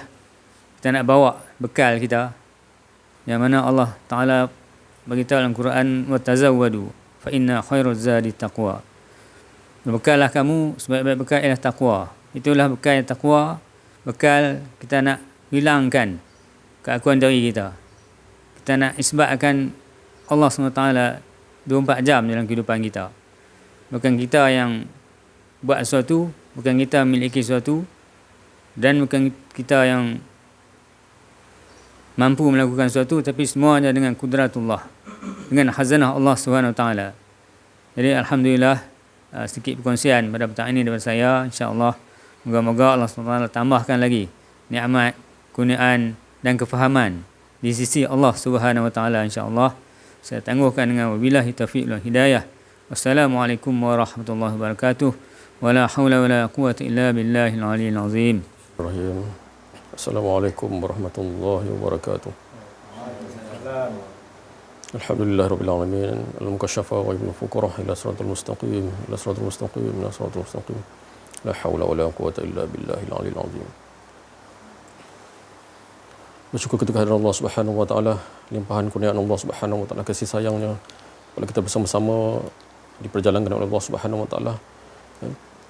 kita nak bawa bekal kita, yang mana Allah Ta'ala beritahu dalam Quran, wa tazawwadu fa inna khairuz zadi taqwa. Berbekallah kamu, sebaik-baik bekal ialah taqwa. Itulah bekal yang taqwa, bekal kita nak hilangkan keakuan diri kita. Kita nak isbatkan Allah SWT 24 jam dalam kehidupan kita. Bukan kita yang buat sesuatu, bukan kita memiliki sesuatu, dan bukan kita yang mampu melakukan sesuatu, tapi semuanya dengan kudratullah, dengan khazanah Allah SWT. Jadi alhamdulillah, sedikit perkongsian pada petang ini daripada saya. InsyaAllah moga-moga Allah SWT tambahkan lagi nikmat, kurniaan dan kefahaman di sisi Allah SWT, insyaAllah. Saya tangguhkan dengan wabillahi taufiq wal hidayah. Wassalamualaikum warahmatullahi wabarakatuh. Wala haula wala quwwata illa billahil aliyyil azim. Assalamualaikum warahmatullahi wabarakatuh. Alhamdulillah rabbil alamin. Al-mukasyafa wa ibnu fuqarah ila siratal mustaqim, ila siratal mustaqim, ila siratal mustaqim. La haula wala quwwata illa billahil aliyyil azim. Bersyukur kepada Allah Subhanahu wa taala, limpahan kurniaan Allah Subhanahu wa taala, kasih sayangnya kalau kita bersama-sama diperjalankan oleh Allah Subhanahu wa taala,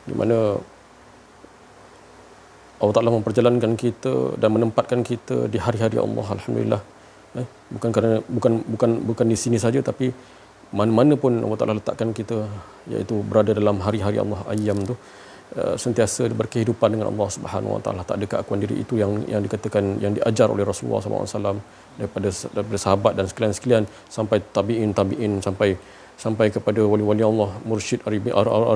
di mana Allah Ta'ala memperjalankan kita dan menempatkan kita di hari-hari Allah, alhamdulillah. Bukan di sini saja, tapi mana-mana pun Allah Ta'ala letakkan kita, iaitu berada dalam hari-hari Allah, ayyam tu, sentiasa berkehidupan dengan Allah Subhanahu wa taala. Tak ada keakuan diri itu yang dikatakan, yang diajar oleh Rasulullah SAW daripada sahabat dan sekalian-sekalian, sampai tabi'in, sampai kepada wali-wali Allah, mursyid, arif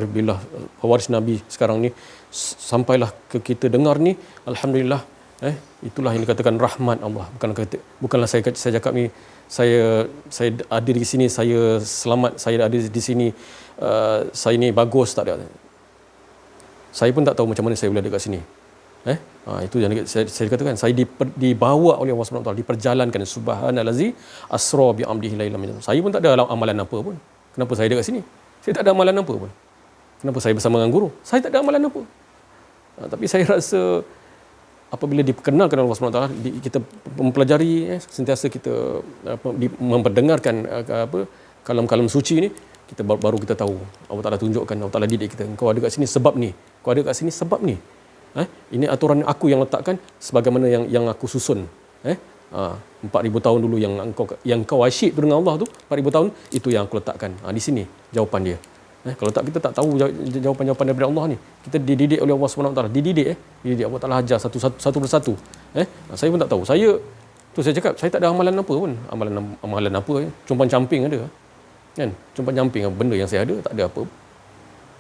billah, pewaris Nabi sekarang ni, sampailah ke kita dengar ni, alhamdulillah. Itulah yang dikatakan rahmat Allah. Bukanlah saya cakap ni, saya ada di sini, saya selamat, saya ada di sini, saya ni bagus, tak ada. Saya pun tak tahu macam mana saya boleh ada kat sini. Itu yang saya katakan, saya dibawa oleh Allah SWT, diperjalankan. Subhanallazi asra bi amdihi lailan min. Saya pun tak ada amalan apa pun. Kenapa saya ada kat sini? Saya tak ada amalan apa pun. Kenapa saya bersama dengan guru? Saya tak ada amalan apa. Tapi saya rasa apabila diperkenalkan oleh Allah SWT, kita mempelajari, sentiasa kita memperdengarkan kalam-kalam suci ni, kita baru kita tahu. Allah Ta'ala tunjukkan, Allah Ta'ala didik kita, kau ada kat sini sebab ni, kau ada kat sini sebab ni. Ini aturan aku yang letakkan sebagaimana yang aku susun. 4,000 tahun dulu yang kau asyik tu dengan Allah tu, 4,000 tahun itu yang aku letakkan. Di sini jawapan dia. Kalau tak, kita tak tahu jawapan-jawapan daripada Allah ni. Kita dididik oleh Allah SWT. Dididik Allah Taala ajar satu persatu. Saya pun tak tahu. Saya cakap saya tak ada amalan apa pun. Amalan apa? Cumpan camping ada. Kan? Cumpan camping benda yang saya ada tak ada apa.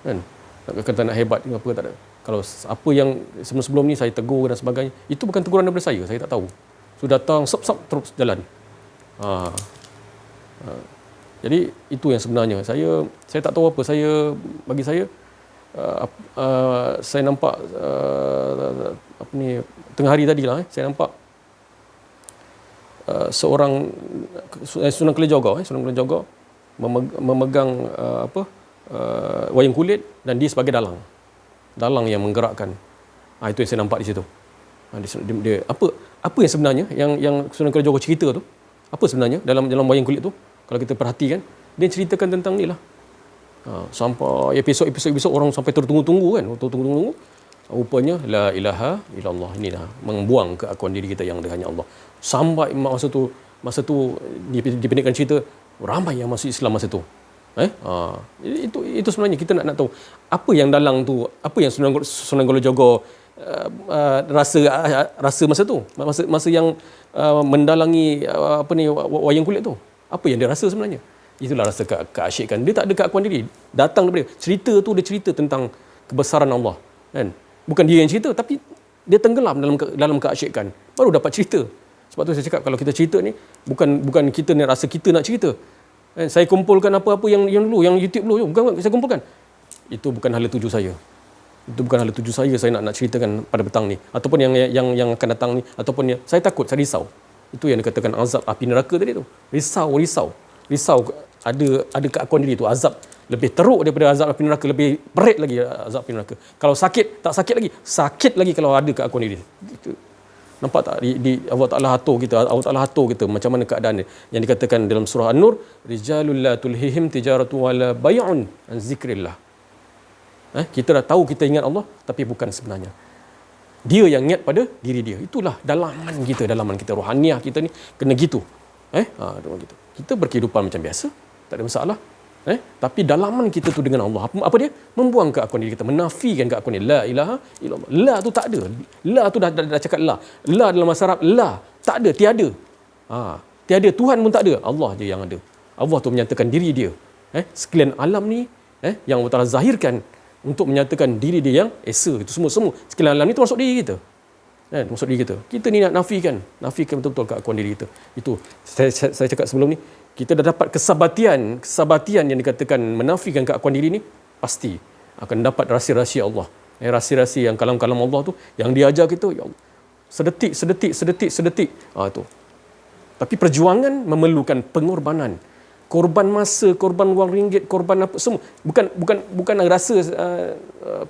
Kan? Kata nak hebat ke apa tak ada. Kalau apa yang sebelum ni saya tegur dan sebagainya, itu bukan teguran daripada saya tak tahu. Sudah datang sep terus jalan. Jadi itu yang sebenarnya. Saya tak tahu apa. Bagi saya saya nampak tengah hari tadi lah, saya nampak seorang Sunan Kalijaga memegang wayang kulit dan dia sebagai dalang yang menggerakkan. Itu yang saya nampak di situ. Dia apa yang sebenarnya yang Sunan Kalijaga cerita tu? Apa sebenarnya dalam wayang kulit tu? Kalau kita perhatikan, dia ceritakan tentang ni lah. Sampai episod orang sampai tertunggu-tunggu kan. Tunggu-tunggu. Rupanya la ilaha illallah, inilah membuang keakuan diri kita yang ada hanya Allah. Sampai masa tu dipendekkan cerita, ramai yang masuk Islam masa tu. Itu sebenarnya kita nak tahu apa yang dalang tu, apa yang Sunan Kalijaga rasa masa tu, masa yang mendalangi wayang kulit tu. Apa yang dia rasa sebenarnya? Itulah rasa keasyikan. Dia tak ada keakuan diri. Datang daripada cerita tu, dia cerita tentang kebesaran Allah, kan? Bukan dia yang cerita, tapi dia tenggelam dalam keasyikan. Baru dapat cerita. Sebab tu saya cakap, kalau kita cerita ni bukan kita ni rasa kita nak cerita. Saya kumpulkan apa-apa yang dulu, yang YouTube dulu, bukan saya kumpulkan. Itu bukan hala tuju saya. Itu bukan hala tuju saya nak ceritakan pada petang ni, ataupun yang akan datang ni, ataupun saya takut, saya risau. Itu yang dikatakan azab api neraka tadi tu. Risau ada keakuan diri tu. Azab lebih teruk daripada azab api neraka, lebih perit lagi azab api neraka. Kalau sakit, tak sakit lagi kalau ada keakuan diri. Itu. Nampak tak Allah Taala atur kita macam mana keadaan dia. Yang dikatakan dalam surah An-Nur, rijalul la tulhihim tijaratu wala bai'un an zikrillah. Kita dah tahu kita ingat Allah, tapi bukan sebenarnya. Dia yang ingat pada diri dia. Itulah dalaman kita rohaniah kita ni kena gitu. Gitu. Kita berkehidupan macam biasa, tak ada masalah. Tapi dalaman kita tu dengan Allah, apa dia? Membuang keakuan diri kita, menafikan keakuan dia. La ilaha illallah. La tu tak ada. La tu dah cakap la. La dalam bahasa Arab, la. Tak ada, tiada. Tiada, Tuhan pun tak ada. Allah je yang ada. Allah tu menyatakan diri dia. Sekalian alam ni, yang Allah Ta'ala zahirkan untuk menyatakan diri dia yang esa. Itu semua. Sekalian alam ni termasuk diri kita. Termasuk diri kita. Kita ni nak nafikan betul-betul keakuan diri kita. Itu saya cakap sebelum ni, kita dah dapat kesabatian yang dikatakan menafikan keakuan diri ni, pasti akan dapat rahsia-rahsia Allah. Rahsia-rahsia yang kalam-kalam Allah tu yang diajar kita, ya Allah, sedetik. Tu. Tapi perjuangan memerlukan pengorbanan. Korban masa, korban wang ringgit, korban apa semua. Bukan rasa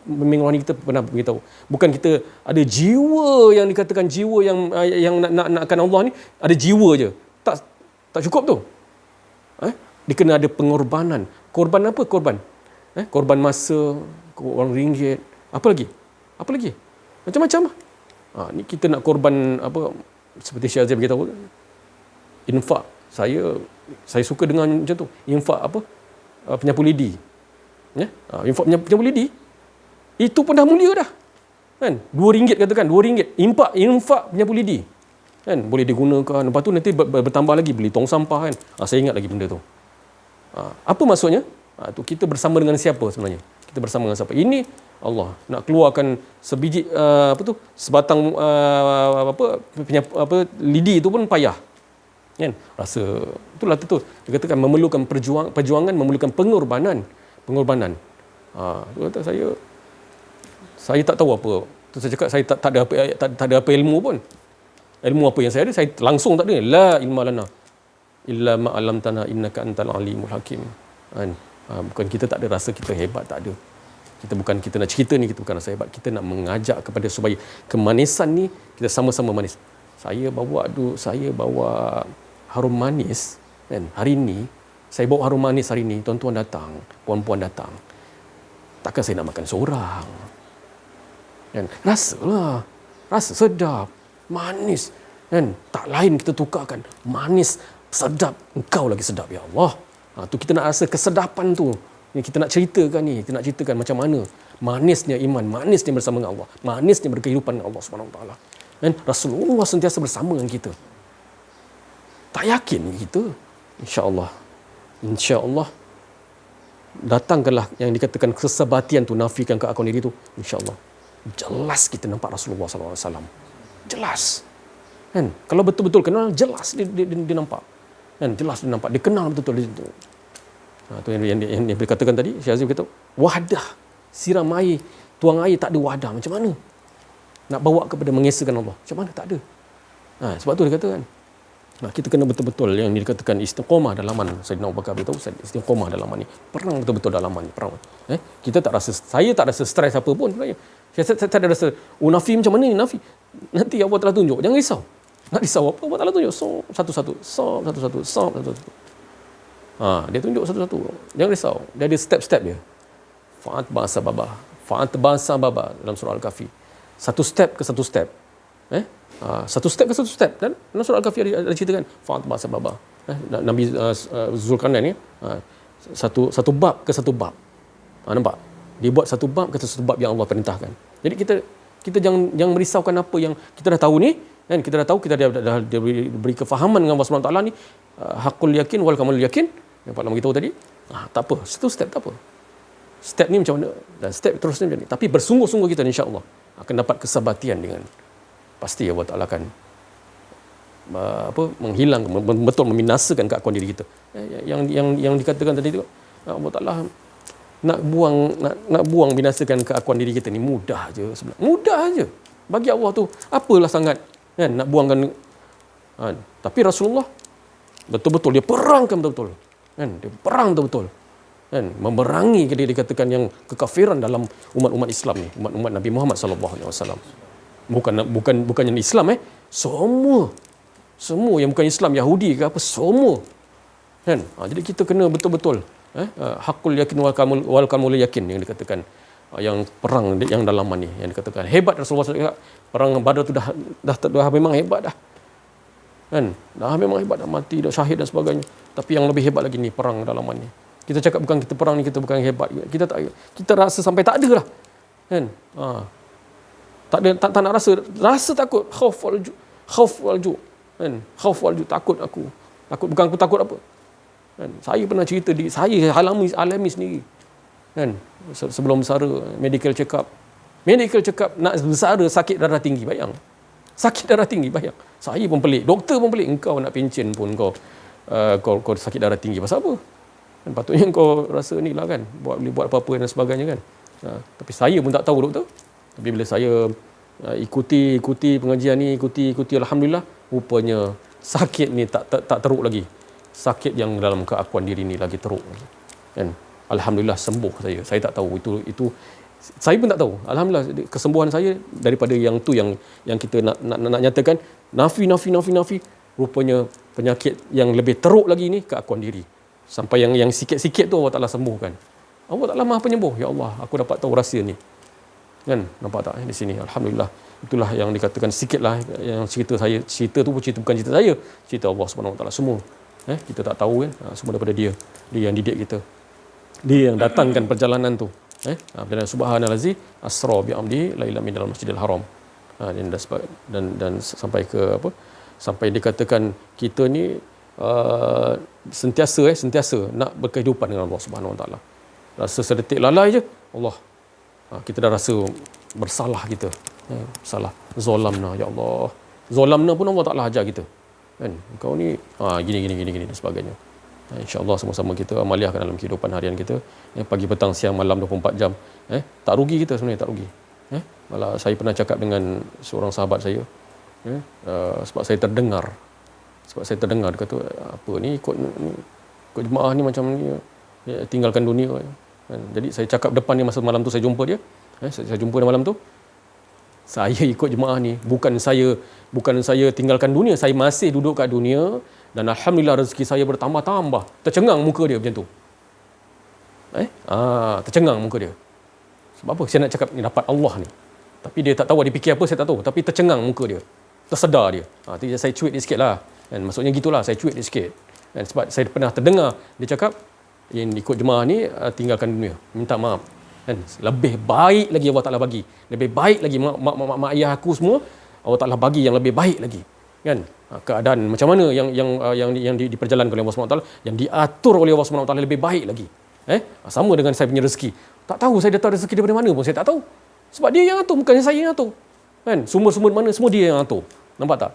memang orang kita pernah beritahu. Bukan kita ada jiwa yang dikatakan jiwa yang nakkan Allah ni, ada jiwa je. Tak cukup tu. Dia kena ada pengorbanan. Korban apa? Korban masa, wang ringgit, apa lagi? Macam-macam lah. Ni kita nak korban apa, seperti Syekh Azim beritahu, infak. Saya suka dengan macam tu. Infak apa? Penyapu lidi. Infak penyapu lidi. Itu pun dah mulia dah. Kan? RM2 katakan, RM2. Infak penyapu lidi. Kan? Boleh digunakan. Lepas tu nanti bertambah lagi beli tong sampah kan. Saya ingat lagi benda tu. Apa maksudnya? Tu kita bersama dengan siapa sebenarnya? Kita bersama dengan siapa? Ini Allah nak keluarkan sebiji sebatang lidi itu pun payah. Kan? Rasa itulah tu. Dia katakan memerlukan perjuangan memerlukan pengorbanan. Saya tak tahu apa. Tu saya cakap saya tak ada apa ilmu pun. Ilmu apa yang saya ada, saya langsung tak ada. La ilma lana illa ma 'allamtana innaka antal alimul hakim. Kan? Bukan kita tak ada rasa kita hebat, tak ada. Kita nak cerita ni, kita bukan rasa hebat. Kita nak mengajak kepada supaya kemanisan ni kita sama-sama manis. Saya bawa harum manis kan. Hari ni saya bawa harum manis hari ni, tuan-tuan datang, puan-puan datang. Takkan saya nak makan seorang. Kan? Rasalah. Rasa sedap, manis. Kan? Tak lain kita tukarkan manis, sedap, engkau lagi sedap ya Allah. Tu kita nak rasa kesedapan tu. Ni kita nak ceritakan ni, kita nak ceritakan macam mana manisnya iman, manisnya bersama dengan Allah, manisnya berkehidupan dengan Allah Subhanahu Wa Taala. Dan Rasulullah sentiasa bersama dengan kita. Tak yakin kita? Insya-Allah datangkanlah yang dikatakan kesebatian tu, nafikan keakuan diri tu, insya-Allah. Jelas kita nampak Rasulullah sallallahu alaihi wasallam. Jelas. Kan? Kalau betul-betul kenal, jelas dia nampak. Kan? Jelas dia nampak, dia kenal betul-betul dia. Tu yang dikatakan tadi, Syekh Azim kata, wadah, siram air, tuang air tak ada wadah, macam mana? Nak bawa kepada mengesahkan Allah, macam mana? Tak ada. Sebab tu dia kata kan, kita kena betul-betul yang dikatakan istiqamah dalaman. Sayyidina Abu Bakar beritahu, istiqamah dalaman ni, perang betul-betul dalaman ni, perang. Kita tak rasa, saya tak rasa stres apa pun sebenarnya. Saya tak ada rasa, Nafi macam mana ni Nafi? Nanti Allah telah tunjuk, jangan risau. Nak risau apa? Allah telah tunjuk, satu-satu. Dia tunjuk satu-satu. Jangan risau. Dia ada step-step dia. Fa'at bahasa baba dalam surah Al-Kahfi. Satu step ke satu step. Satu step ke satu step. Dan dalam surah Al-Kahfi ada ceritakan fa'at bahasa baba. Nabi Zulkarnain ni satu bab ke satu bab. Nampak? Dia buat satu bab ke satu bab yang Allah perintahkan. Jadi kita jangan merisaukan apa yang kita dah tahu ni. Kan? Kita dah tahu, kita dah beri kefahaman dengan Allah SWT ni. Hakul yakin wal kamal yakin. Yang Pak Lam beritahu tadi. Tak apa, satu step tak apa. Step ni macam mana? Dan step terusnya macam ni. Tapi bersungguh-sungguh kita insya-Allah akan dapat kesabatian dengan pasti Allah Ta'ala akan menghilang, betul membinasakan keakuan diri kita. Yang dikatakan tadi tu, Allah Ta'ala nak buang binasakan keakuan diri kita ni mudah je sebenarnya. Mudah aje. Bagi Allah tu apalah sangat kan nak buangkan. Tapi Rasulullah betul-betul dia perangkan betul-betul. Kan? Dia perang betul-betul. Kan? Memerangi dia dikatakan yang kekafiran dalam umat-umat Islam ni, umat-umat Nabi Muhammad sallallahu alaihi wasallam. Bukan yang Islam semua yang bukan Islam, Yahudi ke apa, semua. Kan? Jadi kita kena betul-betul hakul yakin wal kamul yakin yang dikatakan, yang perang yang dalaman ni yang dikatakan hebat. Rasulullah SAW perang Badar tu dah memang hebat dah. Kan? Dah memang hebat, dah mati, dah syahid dan sebagainya. Tapi yang lebih hebat lagi ni perang dalaman ni. Kita cakap bukan kita perang ni kita bukan hebat. Kita rasa sampai tak ada lah. Kan? Tak nak rasa takut, khauf wal ju. Kan? Khauf wal ju, takut aku. Bukan aku takut apa. Kan? Saya pernah cerita saya alami sendiri. Kan? Sebelum bersara medical check up nak bersara sakit darah tinggi, bayang. Sakit darah tinggi, bayang. Saya pun pelik, doktor pun pelik, engkau nak pencen pun kau sakit darah tinggi pasal apa? Kan patutnya kau rasa ni lah kan, boleh buat apa-apa dan sebagainya kan. Tapi saya pun tak tahu doktor. Tapi bila saya ikuti pengajian ni, ikuti alhamdulillah, rupanya sakit ni tak teruk lagi. Sakit yang dalam keakuan diri ni lagi teruk lagi. Kan? Alhamdulillah sembuh saya. Saya tak tahu itu saya pun tak tahu. Alhamdulillah kesembuhan saya daripada yang kita nak nyatakan nafi. Rupanya penyakit yang lebih teruk lagi ni keakuan diri. Sampai yang sikit-sikit tu Allah Ta'ala sembuhkan. Allah Ta'ala Maha Penyembuh. Ya Allah, aku dapat tahu rahsia ni. Kan? Nampak tak di sini? Alhamdulillah. Itulah yang dikatakan sikitlah yang cerita saya. Cerita tu bukan cerita saya. Cerita Allah Subhanahu Wa Ta'ala semua. Kita tak tahu kan? Semua daripada Dia. Dia yang didik kita. Dia yang datangkan perjalanan tu. Dan subhanallazi asra bi amdi lailan minal masjidil haram. Dan sampai ke apa? Sampai dikatakan kita ni sentiasa nak berkehidupan dengan Allah Subhanahu Wa Taala. Rasa sedetik lalai je, Allah, kita dah rasa bersalah kita. Salah. Zalamna ya Allah. Zalamna pun Allah Taala ajar kita. Kan? Kau ni gini dan sebagainya. InsyaAllah sama-sama kita amaliahkan dalam kehidupan harian kita. Pagi, petang, siang, malam 24 jam. Tak rugi kita sebenarnya, tak rugi. Malah saya pernah cakap dengan seorang sahabat saya. Sebab saya terdengar. Dia kata, apa ni ikut jemaah ni macam ni, tinggalkan dunia. Jadi saya cakap depan dia masa malam tu saya jumpa dia. Saya jumpa dia malam tu. Saya ikut jemaah ni. Bukan saya tinggalkan dunia. Saya masih duduk kat dunia. Dan alhamdulillah rezeki saya bertambah-tambah. Tercengang muka dia macam tu. Tercengang muka dia. Sebab apa? Saya nak cakap ni dapat Allah ni. Tapi dia tak tahu dia fikir apa, saya tak tahu. Tapi tercengang muka dia, tersedar dia. Tu saya cuit dia sikit lah kan. Maksudnya gitulah, saya cuit dia sikit kan. Sebab saya pernah terdengar dia cakap, yang ikut jemaah ni tinggalkan dunia, minta maaf kan. Lebih baik lagi Allah Ta'ala bagi, lebih baik lagi mak ayah aku semua Allah Ta'ala bagi yang lebih baik lagi kan. Keadaan macam mana yang diperjalankan oleh Allah SWT, yang diatur oleh Allah SWT lebih baik lagi. Sama dengan saya punya rezeki, tak tahu saya datang rezeki daripada mana pun saya tak tahu. Sebab dia yang atur, bukannya saya yang atur kan. Sumber-sumber mana semua dia yang atur. Nampak tak?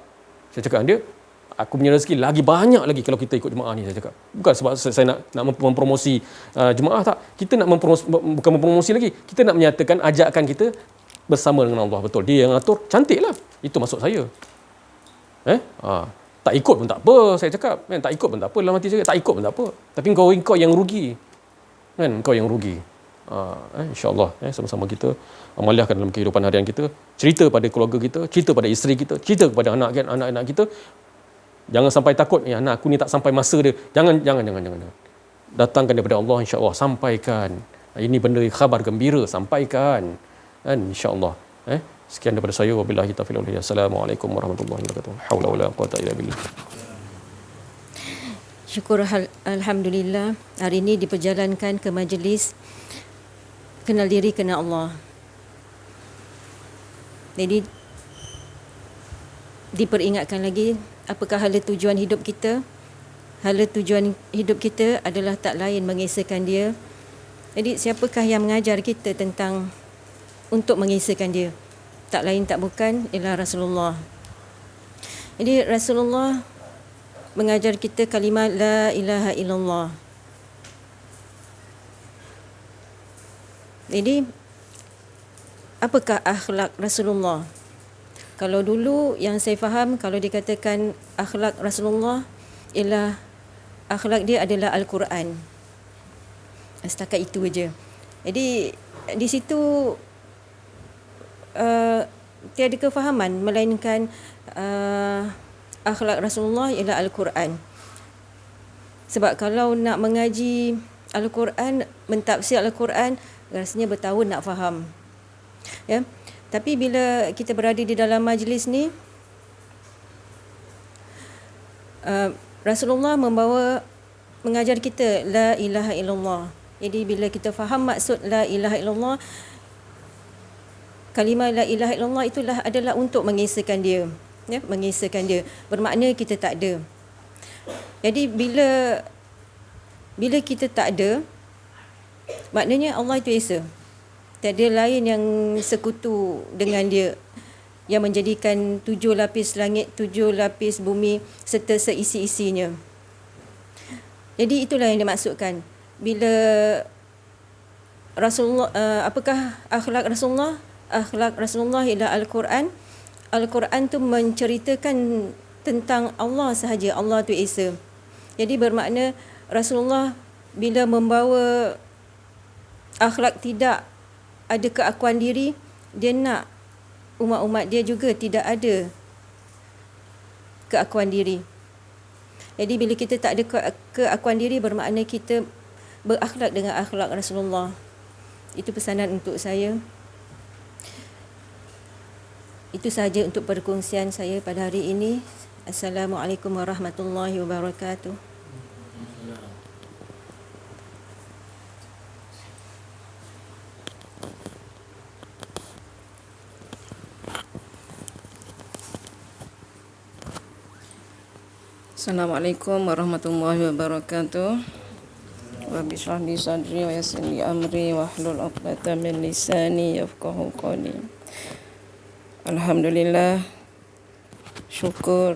Saya cakap dia, aku punya rezeki lagi banyak lagi kalau kita ikut jemaah ni, saya cakap. Bukan sebab saya nak mempromosi jemaah, tak. Kita nak bukan mempromosi lagi. Kita nak menyatakan ajakan kita bersama dengan Allah. Betul, dia yang atur, cantiklah. Itu maksud saya. Tak ikut pun tak apa, saya cakap. Tak ikut pun tak apa, dalam hati saya, tak ikut pun tak apa. Tapi kau yang rugi. Kan, kau yang rugi. InsyaAllah sama-sama kita amalkan dalam kehidupan harian kita, cerita pada keluarga kita, cerita pada isteri kita, cerita kepada anak-anak kita. Jangan sampai takut, anak aku ni tak sampai masa dia. Jangan. Datangkan daripada Allah, insya-Allah, sampaikan. Ini benda khabar gembira, sampaikan. Kan, insya-Allah. Sekian daripada saya, wabillahi taufiq wal hidayah. Assalamualaikum warahmatullahi wabarakatuh. Haula wala quwata illa billah. Syukur alhamdulillah, hari ini diperjalankan ke majlis kenal diri, kenal Allah. Jadi diperingatkan lagi apakah hala tujuan hidup kita. Hala tujuan hidup kita adalah tak lain mengesahkan dia. Jadi siapakah yang mengajar kita tentang untuk mengesahkan dia? Tak lain tak bukan ialah Rasulullah. Jadi Rasulullah mengajar kita kalimah la ilaha illallah. Jadi apakah akhlak Rasulullah? Kalau dulu yang saya faham, kalau dikatakan akhlak Rasulullah ialah akhlak dia adalah Al-Quran. Setakat itu aja. Jadi di situ tiada kefahaman, melainkan akhlak Rasulullah ialah Al-Quran. Sebab kalau nak mengaji Al-Quran, mentafsir Al-Quran, rasanya bertahun nak faham. Ya. Tapi bila kita berada di dalam majlis ni, Rasulullah mengajar kita la ilaha illallah. Jadi bila kita faham maksud la ilaha illallah, kalimah la ilaha illallah itulah adalah untuk mengesahkan dia. Ya, mengesahkan dia. Bermakna kita tak ada. Jadi bila kita tak ada, maknanya Allah itu esa. Tiada lain yang sekutu dengan dia, yang menjadikan 7 lapis langit, 7 lapis bumi serta seisi-isinya. Jadi itulah yang dimaksudkan. Bila Rasulullah, apakah akhlak Rasulullah? Akhlak Rasulullah ialah Al-Quran. Al-Quran tu menceritakan tentang Allah sahaja, Allah tu esa. Jadi bermakna Rasulullah bila membawa akhlak tidak ada keakuan diri, dia nak umat-umat dia juga tidak ada keakuan diri. Jadi bila kita tak ada keakuan diri, bermakna kita berakhlak dengan akhlak Rasulullah. Itu pesanan untuk saya. Itu sahaja untuk perkongsian saya pada hari ini. Assalamualaikum warahmatullahi wabarakatuh. Assalamualaikum warahmatullahi wabarakatuh. Rabbi shrah li sadri wa yassir li amri wahlul 'uqdatam min lisani yafqahu qawli. Alhamdulillah, syukur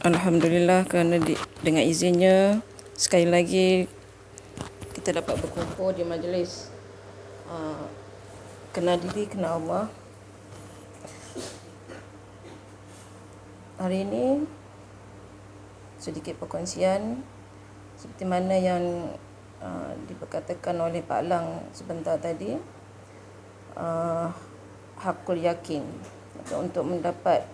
alhamdulillah kerana dengan izinnya sekali lagi kita dapat berkumpul di majlis kenal diri, kenal Allah. Hari ini sedikit perkongsian seperti mana yang diperkatakan oleh Pak Lang sebentar tadi, hakul yakin, untuk mendapat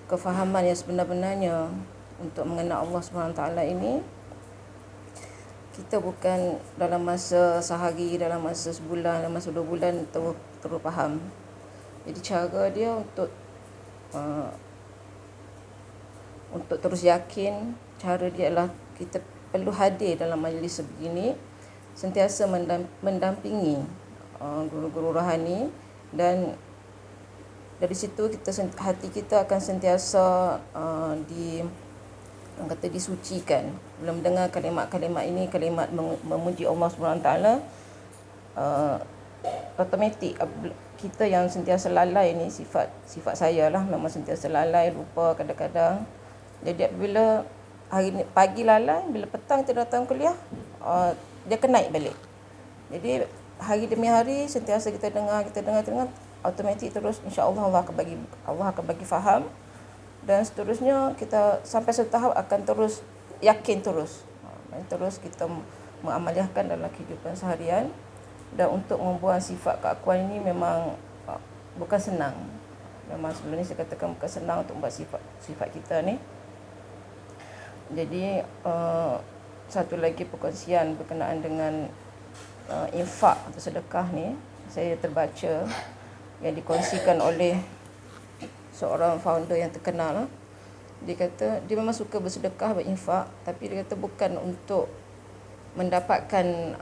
kefahaman yang sebenar-benarnya untuk mengenal Allah SWT ini, kita bukan dalam masa sehari, dalam masa sebulan, dalam masa 2 bulan terus faham. Jadi cara dia untuk terus yakin, cara dia adalah kita perlu hadir dalam majlis sebegini, sentiasa mendampingi guru-guru rohani, dan dari situ hati kita akan sentiasa disucikan. Bila mendengar kalimat-kalimat ini, kalimat memuji Allah SWT, automatik kita yang sentiasa lalai ni, sifat saya lah, memang sentiasa lalai, lupa kadang-kadang. Jadi apabila hari ni pagi lalai, bila petang kita datang kuliah, dia akan naik balik. Jadi hari demi hari sentiasa kita dengar, automatik terus insya-Allah Allah akan bagi faham, dan seterusnya kita sampai satu tahap akan terus yakin terus kita mengamaliahkan dalam kehidupan seharian. Dan untuk membuang sifat keakuan ini memang bukan senang. Memang sebelum ni saya katakan bukan senang untuk membuat sifat kita ni. Jadi satu lagi perkongsian berkenaan dengan infak atau sedekah ni, saya terbaca yang dikongsikan oleh seorang founder yang terkenal. Dia kata dia memang suka bersedekah, berinfak, tapi dia kata bukan untuk mendapatkan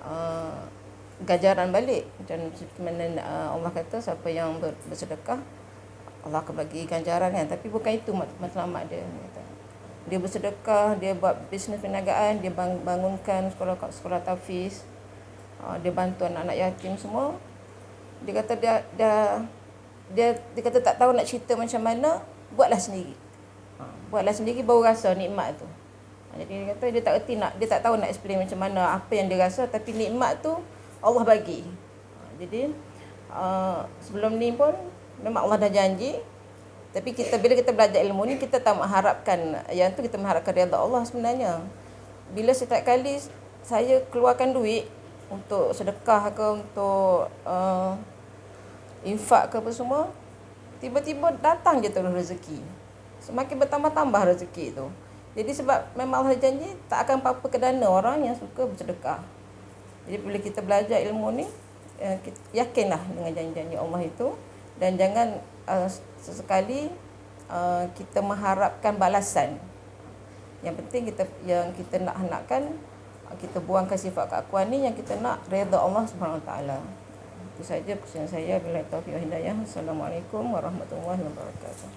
ganjaran balik. Macam mana Allah kata siapa yang bersedekah Allah akan bagi ganjaran kan, tapi bukan itu matlamat dia. Dia bersedekah, dia buat bisnes perniagaan, dia bangunkan sekolah tahfiz, dia bantu anak-anak yatim semua. Dia kata dia kata tak tahu nak cerita macam mana, buatlah sendiri. Buatlah sendiri baru rasa nikmat tu. Jadi dia kata dia tak tahu nak explain macam mana apa yang dia rasa, tapi nikmat tu Allah bagi. Jadi sebelum ni pun memang Allah dah janji, tapi bila kita belajar ilmu ni, kita tak mengharapkan yang tu, kita mengharapkan redha Allah sebenarnya. Bila setiap kali saya keluarkan duit untuk sedekah ke, untuk infak ke apa semua, tiba-tiba datang je terus rezeki. Semakin bertambah-tambah rezeki tu. Jadi sebab memang Allah janji tak akan apa-apa ke dana orang yang suka bersedekah. Jadi bila kita belajar ilmu ni, yakinlah dengan janji-janji Allah itu, dan jangan sesekali kita mengharapkan balasan. Yang penting kita nakkan, kita buangkan sifat keakuan ni, yang kita nak redha Allah SWT. Itu saja perkongsian saya. Bila taufiq wal hidayah. Assalamualaikum warahmatullahi wabarakatuh.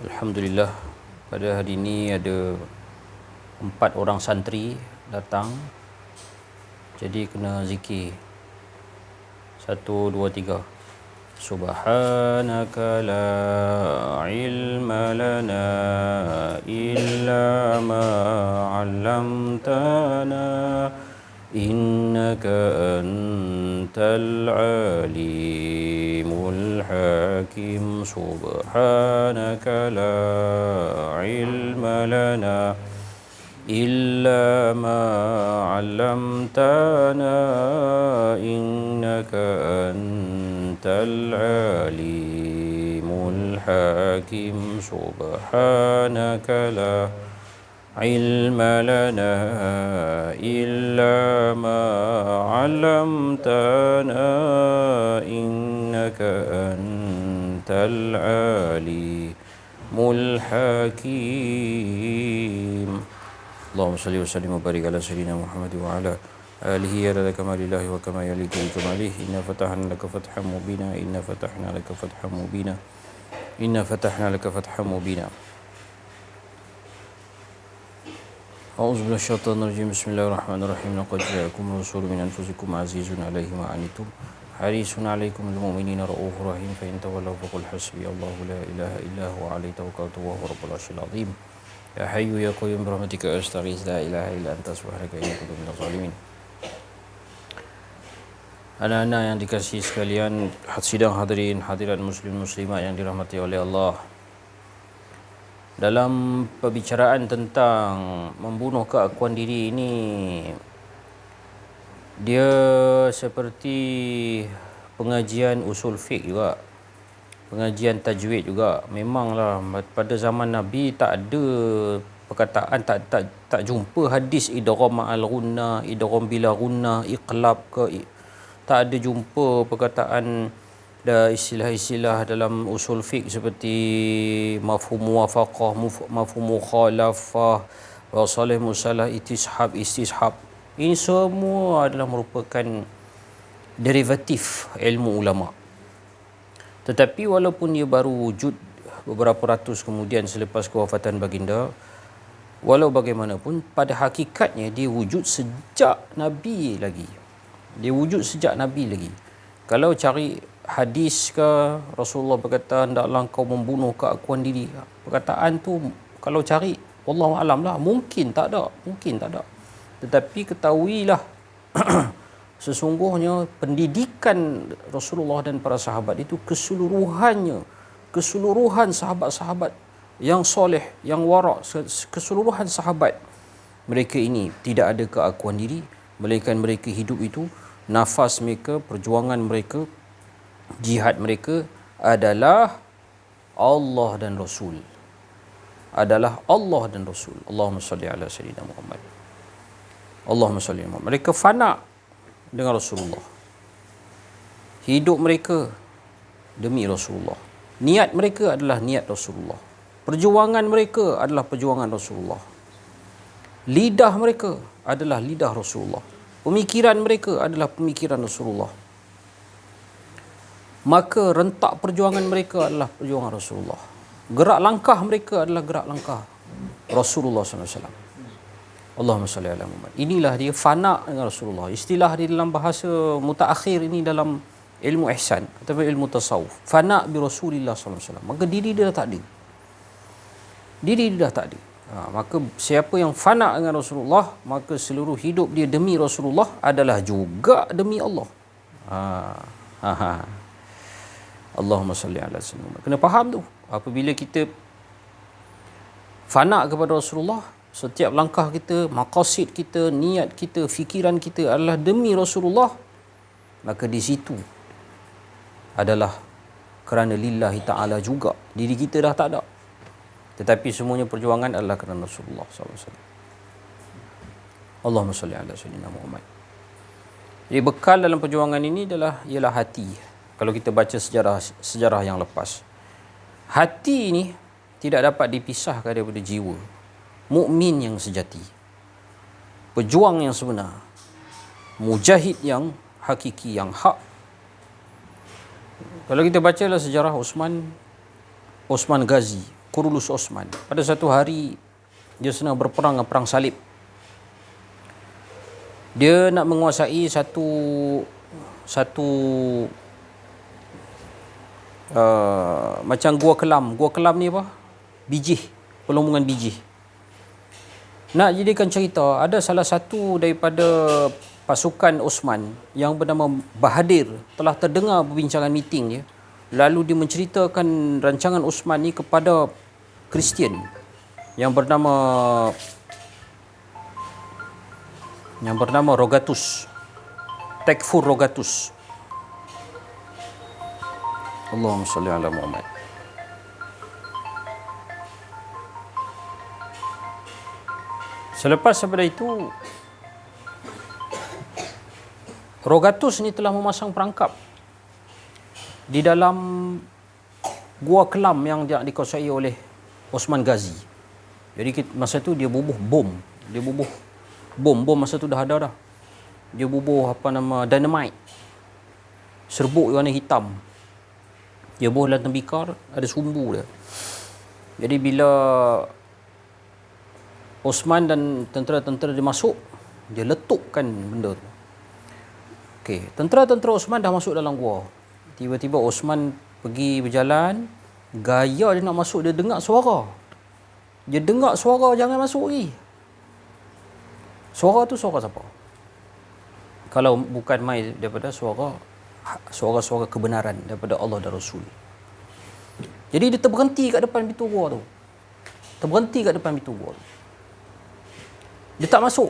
Alhamdulillah, pada hari ini ada 4 orang santri datang, jadi kena zikir 1, 2, 3. Subhanaka la ilma lana illa ma 'allamtana innaka antal alimul hakim. Subhanaka la ilma lana illa ma 'allamtana innaka antal alimul hakim. Subhanaka la ilma lana illa ma 'allamtana innaka antal alimul hakim. Allahumma salli wa sallim wa barik ala sayyidina Muhammad wa ala alihi ala kamalillahi wa kama yaliqu bi kamalihi. Inna fatahna laka fathan mubina, inna fatahna laka fathan mubina, inna fatahna laka fathan mubina. A'udzu billahi syaitanir rajim. Bismillahirrahmanirrahim. Laqad ja'akum rasulun min anfusikum azizun 'alaihi ma 'anittum harisun 'alaikum bil mu'minina raufur rahim. Fa in tawallaw faqul hasbiyallahu la ilaha illa huwa 'alaihi tawakkaltu wa huwa rabbul 'arsyil 'azim. Ya Hayyu ya Qayyum birahmatika astaghits, la ilaha illa anta subhanaka inni kuntu minadh dhalimin. Anak-anak yang dikasihi sekalian, sidang hadirin hadirat muslim muslimat yang dirahmati oleh Allah. Dalam perbicaraan tentang membunuh keakuan diri ini, dia seperti pengajian usul fiqh juga. pengajian tajwid juga. Memanglah pada zaman Nabi tak ada perkataan, tak jumpa hadis idgham ma'al gunna, idgham bila gunna, iqlab ke, tak ada jumpa perkataan dan istilah-istilah dalam usul fiqh seperti mafhum muwafaqah, mafhum mukhalafah, wasalih musalah, istishab. Ini semua adalah merupakan derivatif ilmu ulama. Tetapi walaupun dia baru wujud beberapa ratus kemudian selepas kewafatan baginda, walau bagaimanapun pada hakikatnya dia wujud sejak Nabi lagi. Dia wujud sejak Nabi lagi. Kalau cari hadis ke, Rasulullah berkata hendaklah kau membunuh keakuan diri. Perkataan tu kalau cari wallahu alam lah, mungkin tak ada. Tetapi ketahuilah sesungguhnya pendidikan Rasulullah dan para sahabat itu keseluruhan sahabat-sahabat yang soleh, yang warak, keseluruhan sahabat mereka ini tidak ada keakuan diri, melainkan mereka hidup itu, nafas mereka, perjuangan mereka, jihad mereka adalah Allah dan Rasul. Allahumma salli ala sayyidina Muhammad. Allahumma salli ala Muhammad. Mereka fana dengan Rasulullah. Hidup mereka demi Rasulullah. Niat mereka adalah niat Rasulullah. Perjuangan mereka adalah perjuangan Rasulullah. Lidah mereka adalah lidah Rasulullah. Pemikiran mereka adalah pemikiran Rasulullah. Maka rentak perjuangan mereka adalah perjuangan Rasulullah. Gerak langkah mereka adalah gerak langkah Rasulullah SAW. Allahumma salli ala Muhammad. Inilah dia fana dengan Rasulullah. Istilah di dalam bahasa mutaakhir ini dalam ilmu ihsan ataupun ilmu tasawuf. Fana bi Rasulillah sallallahu alaihi wasallam. Maka diri dia dah tak ada. Maka siapa yang fana dengan Rasulullah, maka seluruh hidup dia demi Rasulullah adalah juga demi Allah. Allahumma salli ala sayyidina Muhammad. Kena faham tu. Apabila kita fana kepada Rasulullah, setiap langkah kita, maqasid kita, niat kita, fikiran kita adalah demi Rasulullah, maka di situ adalah kerana lillahi ta'ala juga. Diri kita dah tak ada. Tetapi semuanya perjuangan adalah kerana Rasulullah SAW. Allahumma salli ala sayyidina Muhammad. Jadi bekal dalam perjuangan ini ialah hati. Kalau kita baca sejarah yang lepas, hati ini tidak dapat dipisahkan daripada jiwa. Mukmin yang sejati, pejuang yang sebenar, mujahid yang hakiki, yang hak. Kalau kita bacalah sejarah Osman Ghazi, Kurulus Osman. Pada satu hari dia sedang berperang perang salib. Dia nak menguasai satu macam gua kelam. Gua kelam ni apa? Bijih, pelumpungan bijih. Nak jadikan cerita, ada salah satu daripada pasukan Osman yang bernama Bahadir telah terdengar perbincangan meeting dia. Lalu dia menceritakan rancangan Osman ni kepada Kristian yang bernama Rogatus. Tekfur Rogatus. Allahumma salli ala Muhammad. Selepas daripada itu, Rogatus ni telah memasang perangkap di dalam gua kelam yang dikuasai oleh Osman Ghazi. Jadi masa tu dia bubuh bom. Bom masa tu dah ada dah. Dia bubuh dynamite. Serbuk warna hitam. Dia bubuh dalam tembikar, ada sumbu dia. Jadi bila Osman dan tentera-tentera dia masuk, dia letupkan benda tu. Okey, tentera-tentera Osman dah masuk dalam gua. Tiba-tiba Osman pergi berjalan, gaya dia nak masuk, dia dengar suara. Dia dengar suara jangan masuk lagi. Suara tu suara siapa? Kalau bukan mai daripada suara kebenaran daripada Allah dan Rasul. Jadi dia terberhenti kat depan pintu gua tu. Dia tak masuk.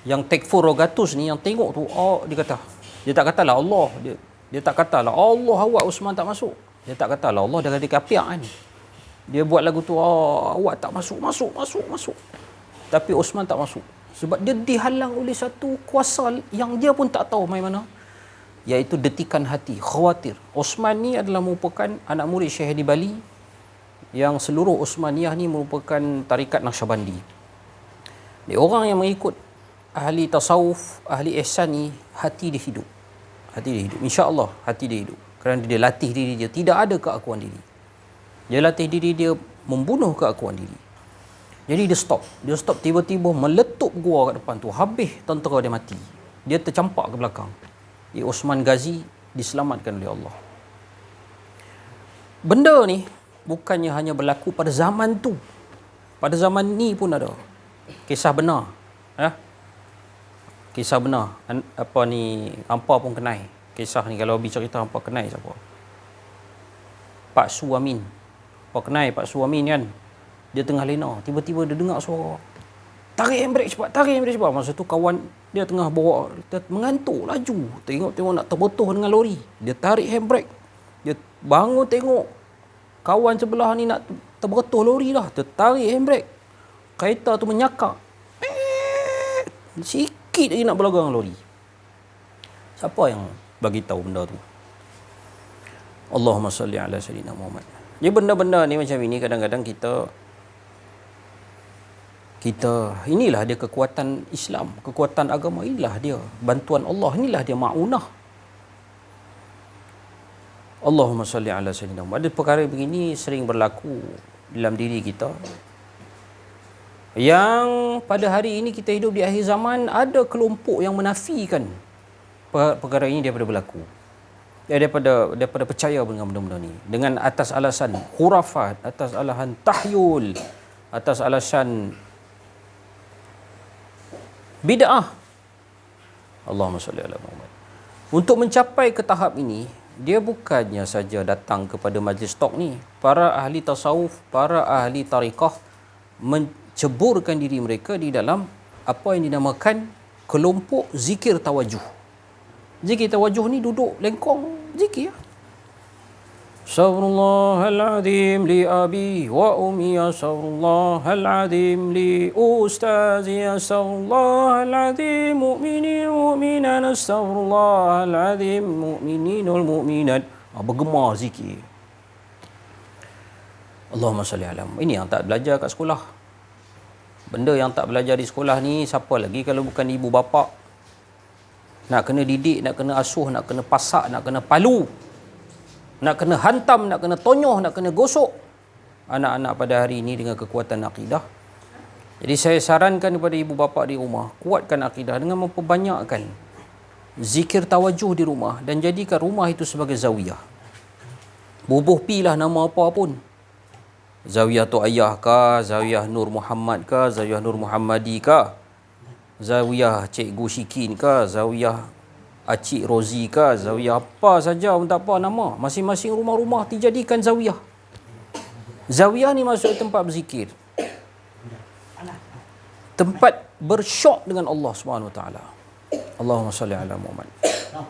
Yang Tekfur Rogatus ni yang tengok tu, dia tak katalah Allah. Dia tak katalah Allah awak Osman tak masuk. Dia tak kata lah Allah dah kata kapiak kan. Dia buat lagu tu, awak tak masuk. Tapi Osman tak masuk. Sebab dia dihalang oleh satu kuasa yang dia pun tak tahu main mana. Iaitu detikan hati, khawatir. Osman ni adalah merupakan anak murid Syekh di Bali. Yang seluruh Osmaniyah ni merupakan tarikat Naqsyabandi. Dia orang yang mengikut ahli tasawuf, ahli ihsan ni, hati dia hidup. InsyaAllah hati dia hidup. Kerana dia latih diri dia. Tidak ada keakuan diri. Dia latih diri dia membunuh keakuan diri. Jadi dia stop. Tiba-tiba meletup gua kat depan tu. Habis tentera dia mati. Dia tercampak ke belakang. Osman Ghazi diselamatkan oleh Allah. Benda ni bukannya hanya berlaku pada zaman tu. Pada zaman ni pun ada. Kisah benar. Kisah benar. Hampa pun kenal. Kisah ni kalau bicara cerita hampa kenal siapa? Pak Su Amin. Hampa kenal Pak Su Amin kan? Dia tengah lena. Tiba-tiba dia dengar suara. Tarik handbrake cepat. Masa tu kawan dia tengah bawa. Dia mengantuk laju. Tengok nak terbetuh dengan lori. Dia tarik handbrake. Dia bangun tengok. Kawan sebelah ni nak terbetuh lori dah. Dia tarik handbrake. Kereta tu menyakak. Sikit lagi nak berlaga dengan lori. Siapa yang bagi tahu benda tu? Allahumma salli ala sayyidina Muhammad. Jadi benda-benda ni macam ini kadang-kadang kita inilah dia kekuatan Islam, kekuatan agama, inilah dia bantuan Allah, inilah dia ma'unah. Allahumma salli ala sayyidina Muhammad. Ada perkara begini sering berlaku dalam diri kita. Yang pada hari ini kita hidup di akhir zaman, ada kelompok yang menafikan perkara ini daripada berlaku. Daripada percaya dengan benda-benda ni. Dengan atas alasan khurafat, atas alasan tahyul, atas alasan bid'ah. Allahumma salli ala Muhammad. Untuk mencapai ke tahap ini, dia bukannya saja datang kepada majlis talk ni. Para ahli tasawuf, para ahli tariqah menceburkan diri mereka di dalam apa yang dinamakan kelompok zikir tawajuh. Zikir tawajuh ni duduk lengkong zikir. Astaghfirullahaladzim li abi wa ummi, astaghfirullahaladzim li ustazi, astaghfirullahaladzim mu'minin mu'minan, astaghfirullahaladzim mu'mininul mu'minat. Bergema zikir. Allahumma salli ala Muhammad. Ini yang tak belajar kat sekolah. Benda yang tak belajar di sekolah ni, siapa lagi kalau bukan ibu bapa? Nak kena didik, nak kena asuh, nak kena pasak, nak kena palu. Nak kena hantam, nak kena tonyoh, nak kena gosok anak-anak pada hari ini dengan kekuatan akidah. Jadi saya sarankan kepada ibu bapa di rumah, kuatkan akidah dengan memperbanyakkan zikir tawajuh di rumah dan jadikan rumah itu sebagai zawiyah. Bubuh pilah nama apa pun. Zawiyah tu ayah kah, Zawiyah Nur Muhammad kah, Zawiyah Nur Muhammadi kah, Zawiyah Cikgu Syikin kah, Zawiyah Acik Rozi kah, zawiyah apa saja pun tak apa nama. Masing-masing rumah-rumah dijadikan zawiyah. Zawiyah ni maksud tempat berzikir. Tempat bersyok dengan Allah Subhanahu Wa Taala. Allahumma salli ala Muhammad.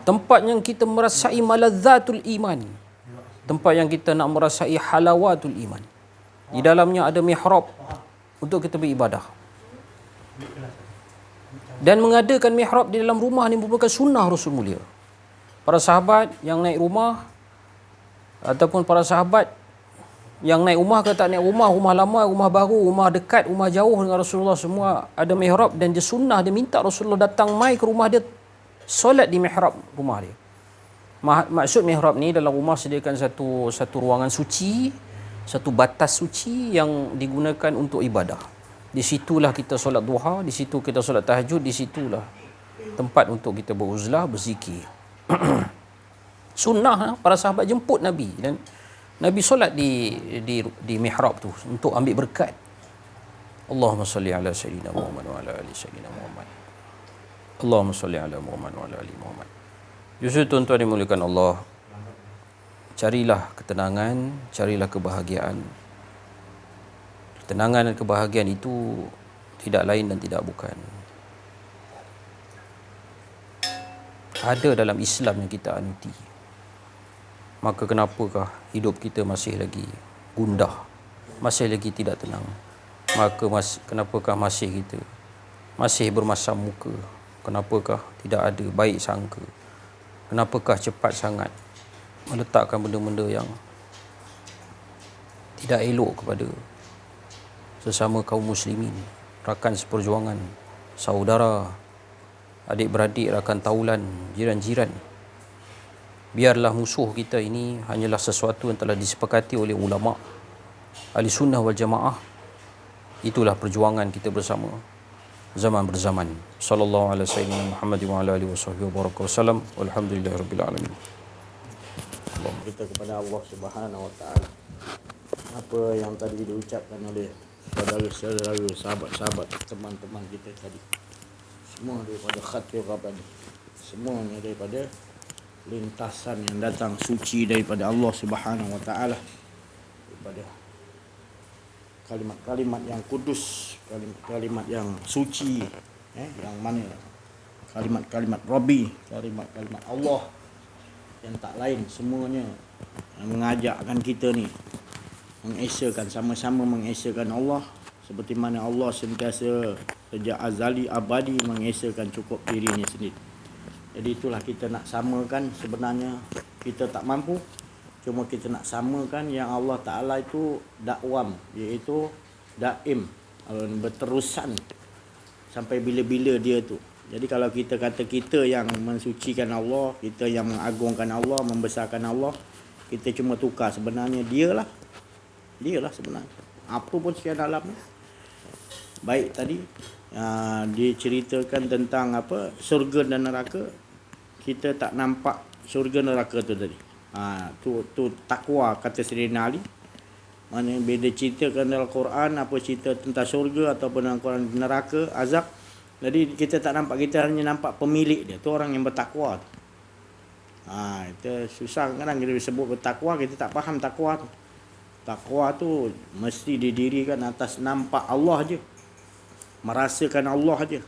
Tempat yang kita merasai malazzatul iman. Tempat yang kita nak merasai halawatul iman. Di dalamnya ada mihrab untuk kita beribadah. Dan mengadakan mihrab di dalam rumah ni merupakan sunnah Rasul Mulia. Para sahabat yang naik rumah ataupun para sahabat yang naik rumah ke tak naik rumah, rumah lama, rumah baru, rumah dekat, rumah jauh dengan Rasulullah, semua ada mihrab. Dan dia sunnah, dia minta Rasulullah datang mai ke rumah dia, solat di mihrab rumah dia. Maksud mihrab ni dalam rumah sediakan satu ruangan suci, satu batas suci yang digunakan untuk ibadah. Di situlah kita solat duha, di situ kita solat tahajud, di situlah tempat untuk kita beruzlah, berzikir. Sunnah para sahabat jemput Nabi dan Nabi solat di mihrab tu untuk ambil berkat. Allahumma salli ala sayyidina Muhammad wa ala ali sayyidina Muhammad. Allahumma salli ala Muhammad wa ala ali Muhammad. Justru tuan-tuan dimuliakan Allah, carilah ketenangan, carilah kebahagiaan. Ketenangan dan kebahagiaan itu tidak lain dan tidak bukan. Ada dalam Islam yang kita anuti. maka kenapakah hidup kita masih lagi gundah, masih lagi tidak tenang? Maka kenapakah masih kita masih bermasam muka? Kenapakah tidak ada baik sangka? Kenapakah cepat sangat meletakkan benda-benda yang tidak elok kepada sesama kaum muslimin, rakan seperjuangan, saudara, adik-beradik, rakan taulan, jiran-jiran? Biarlah musuh kita ini hanyalah sesuatu yang telah disepakati oleh ulama ahli sunnah wal jamaah. Itulah perjuangan kita bersama zaman berzaman. Sallallahu alaihi wasallam Muhammad wa ala alihi wasallam. Walhamdulillahirabbil alamin. Kita kepada Allah Subhanahu wa taala. Apa yang tadi diucapkan oleh saudara-saudara, sahabat-sahabat, teman-teman kita tadi, semua daripada khatir rabbani, semuanya daripada lintasan yang datang suci daripada Allah Subhanahu wa taala, daripada kalimat-kalimat yang kudus, kalimat-kalimat yang suci, yang mana kalimat-kalimat Rabbi, kalimat-kalimat Allah yang tak lain semuanya yang mengajakkan kita ni mengesakan, sama-sama mengesakan Allah, seperti mana Allah sentiasa sejak azali abadi mengesakan cukup dirinya sendiri. Jadi itulah kita nak samakan. Sebenarnya kita tak mampu, cuma kita nak samakan yang Allah Ta'ala itu dakwam, iaitu daim, berterusan sampai bila-bila dia tu. Jadi kalau kita kata kita yang mensucikan Allah, kita yang mengagungkan Allah, membesarkan Allah, kita cuma tukar. Sebenarnya dialah sebenarnya. Apa pun sekian dalam. Baik tadi dia ceritakan tentang apa, surga dan neraka. Kita tak nampak surga neraka tu tadi. Tu takwa, kata Sayyidina Ali. Mana bila ceritakan dalam Quran apa cerita tentang surga ataupun dalam Quran neraka, azab. Jadi kita tak nampak, kita hanya nampak pemilik dia. Tu orang yang bertakwa tu. Kita susah kadang kita sebut bertakwa, kita tak faham takwa tu. Takwa tu mesti didirikan atas nampak Allah je, merasakan Allah je.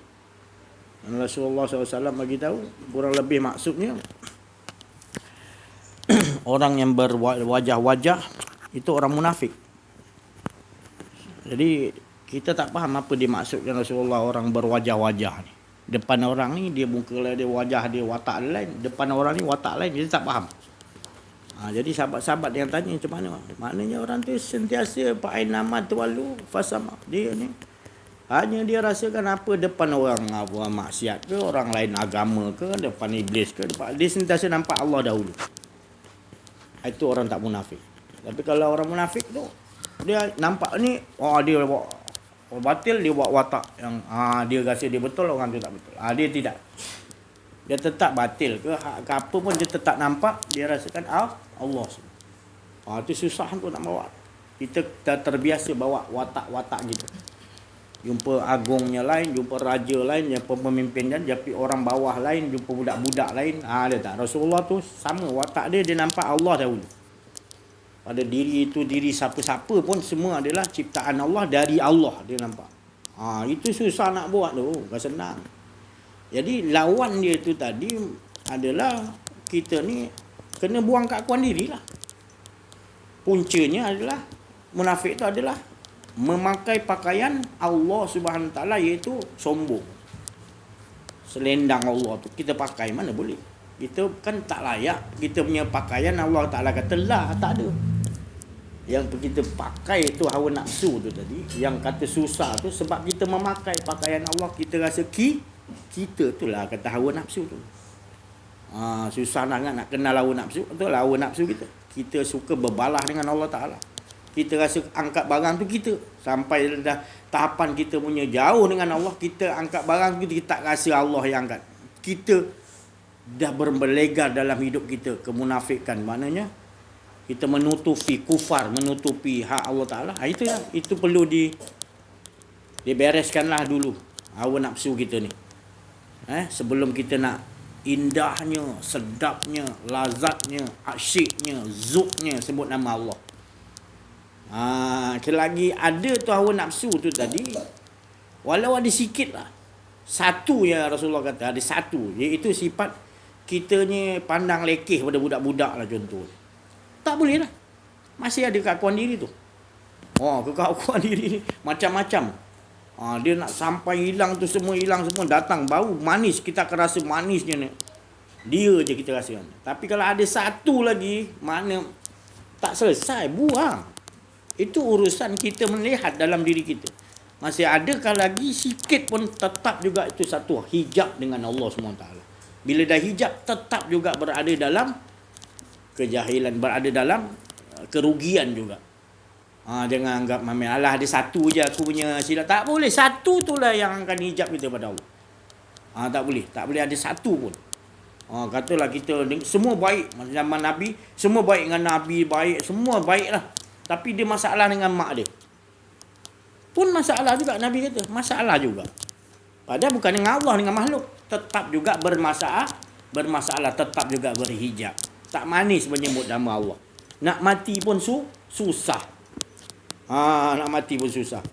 Dan Rasulullah SAW bagi tahu kurang lebih maksudnya orang yang berwajah-wajah itu orang munafik. Jadi kita tak faham apa dimaksudkan Rasulullah orang berwajah-wajah ni. Depan orang ni dia muka dia, wajah dia, watak lain. Depan orang ni watak lain, kita tak faham. Jadi sahabat-sahabat yang tanya macam mana? Maknanya orang tu sentiasa fa'inama tuwallu fasama. Dia ni hanya dia rasakan apa depan orang apa maksiat ke, orang lain agama ke, depan iblis ke, dia sentiasa nampak Allah dahulu. Itu orang tak munafik. Tapi kalau orang munafik tu dia nampak ni, dia buat batil, dia buat watak yang dia rasa dia betul, orang tu tak betul. Dia tidak. Dia tetap batil ke apa pun dia tetap nampak, dia rasakan Allah. Itu susah tu nak bawa. Kita terbiasa bawa watak-watak gitu. Jumpa agungnya lain, jumpa raja lain, jumpa pemimpin dan jumpa orang bawah lain, jumpa budak-budak lain. Dia tak. Rasulullah tu sama watak dia nampak Allah dahulu. Pada diri itu, diri siapa-siapa pun semua adalah ciptaan Allah, dari Allah dia nampak. Itu susah nak buat tu, bukan senang. Jadi lawan dia tu tadi adalah kita ni kena buang keakuan diri lah. Puncanya adalah munafik tu adalah memakai pakaian Allah Subhanahu Wa Taala, iaitu sombong. Selendang Allah tu kita pakai, mana boleh. Kita kan tak layak kita punya pakaian. Allah Taala kata lah, tak ada. Yang kita pakai tu hawa nafsu tu tadi, yang kata susah tu sebab kita memakai pakaian Allah, kita rasa kita tu lah kata hawa nafsu tu. Susah nak kenal hawa nafsu. Betul lah hawa nafsu kita. Kita suka berbalah dengan Allah Ta'ala. Kita rasa angkat barang tu kita. Sampai dah tahapan kita punya jauh dengan Allah, kita angkat barang tu, kita tak rasa Allah yang angkat. Kita dah berlegar dalam hidup kita kemunafikan. Maknanya kita menutupi kufar, menutupi hak Allah Ta'ala. Itu perlu dibereskanlah dulu hawa nafsu kita ni. Sebelum kita nak indahnya, sedapnya, lazatnya, asyiknya, zuknya sebut nama Allah. Lagi ada tu hawa nafsu tu tadi, walau ada sikit lah. Satu ya Rasulullah kata, ada satu, iaitu sifat kita ni pandang lekeh pada budak-budak lah contoh. Tak boleh lah. Masih ada keakuan diri tu. Keakuan diri ni macam-macam. Dia nak sampai hilang tu semua, datang bau manis, kita akan rasa manisnya ni. Dia je kita rasa. Tapi kalau ada satu lagi, mana tak selesai, buang. Itu urusan kita melihat dalam diri kita. Masih adakah lagi sikit pun, tetap juga itu satu hijab dengan Allah SWT. Bila dah hijab, tetap juga berada dalam kejahilan, berada dalam kerugian juga. Jangan anggap alah ada satu je aku punya silap. Tak boleh, satu itulah yang akan hijab kita pada Allah. Tak boleh ada satu pun. Katalah kita semua baik zaman Nabi, semua baik dengan Nabi, baik, semua baik lah. Tapi dia masalah dengan mak dia. Pun masalah juga, Nabi kata, masalah juga. Padahal bukan dengan Allah, dengan makhluk. Tetap juga bermasalah, tetap juga berhijab. Tak manis menyebut nama Allah. Nak mati pun susah. Nak mati pun susah.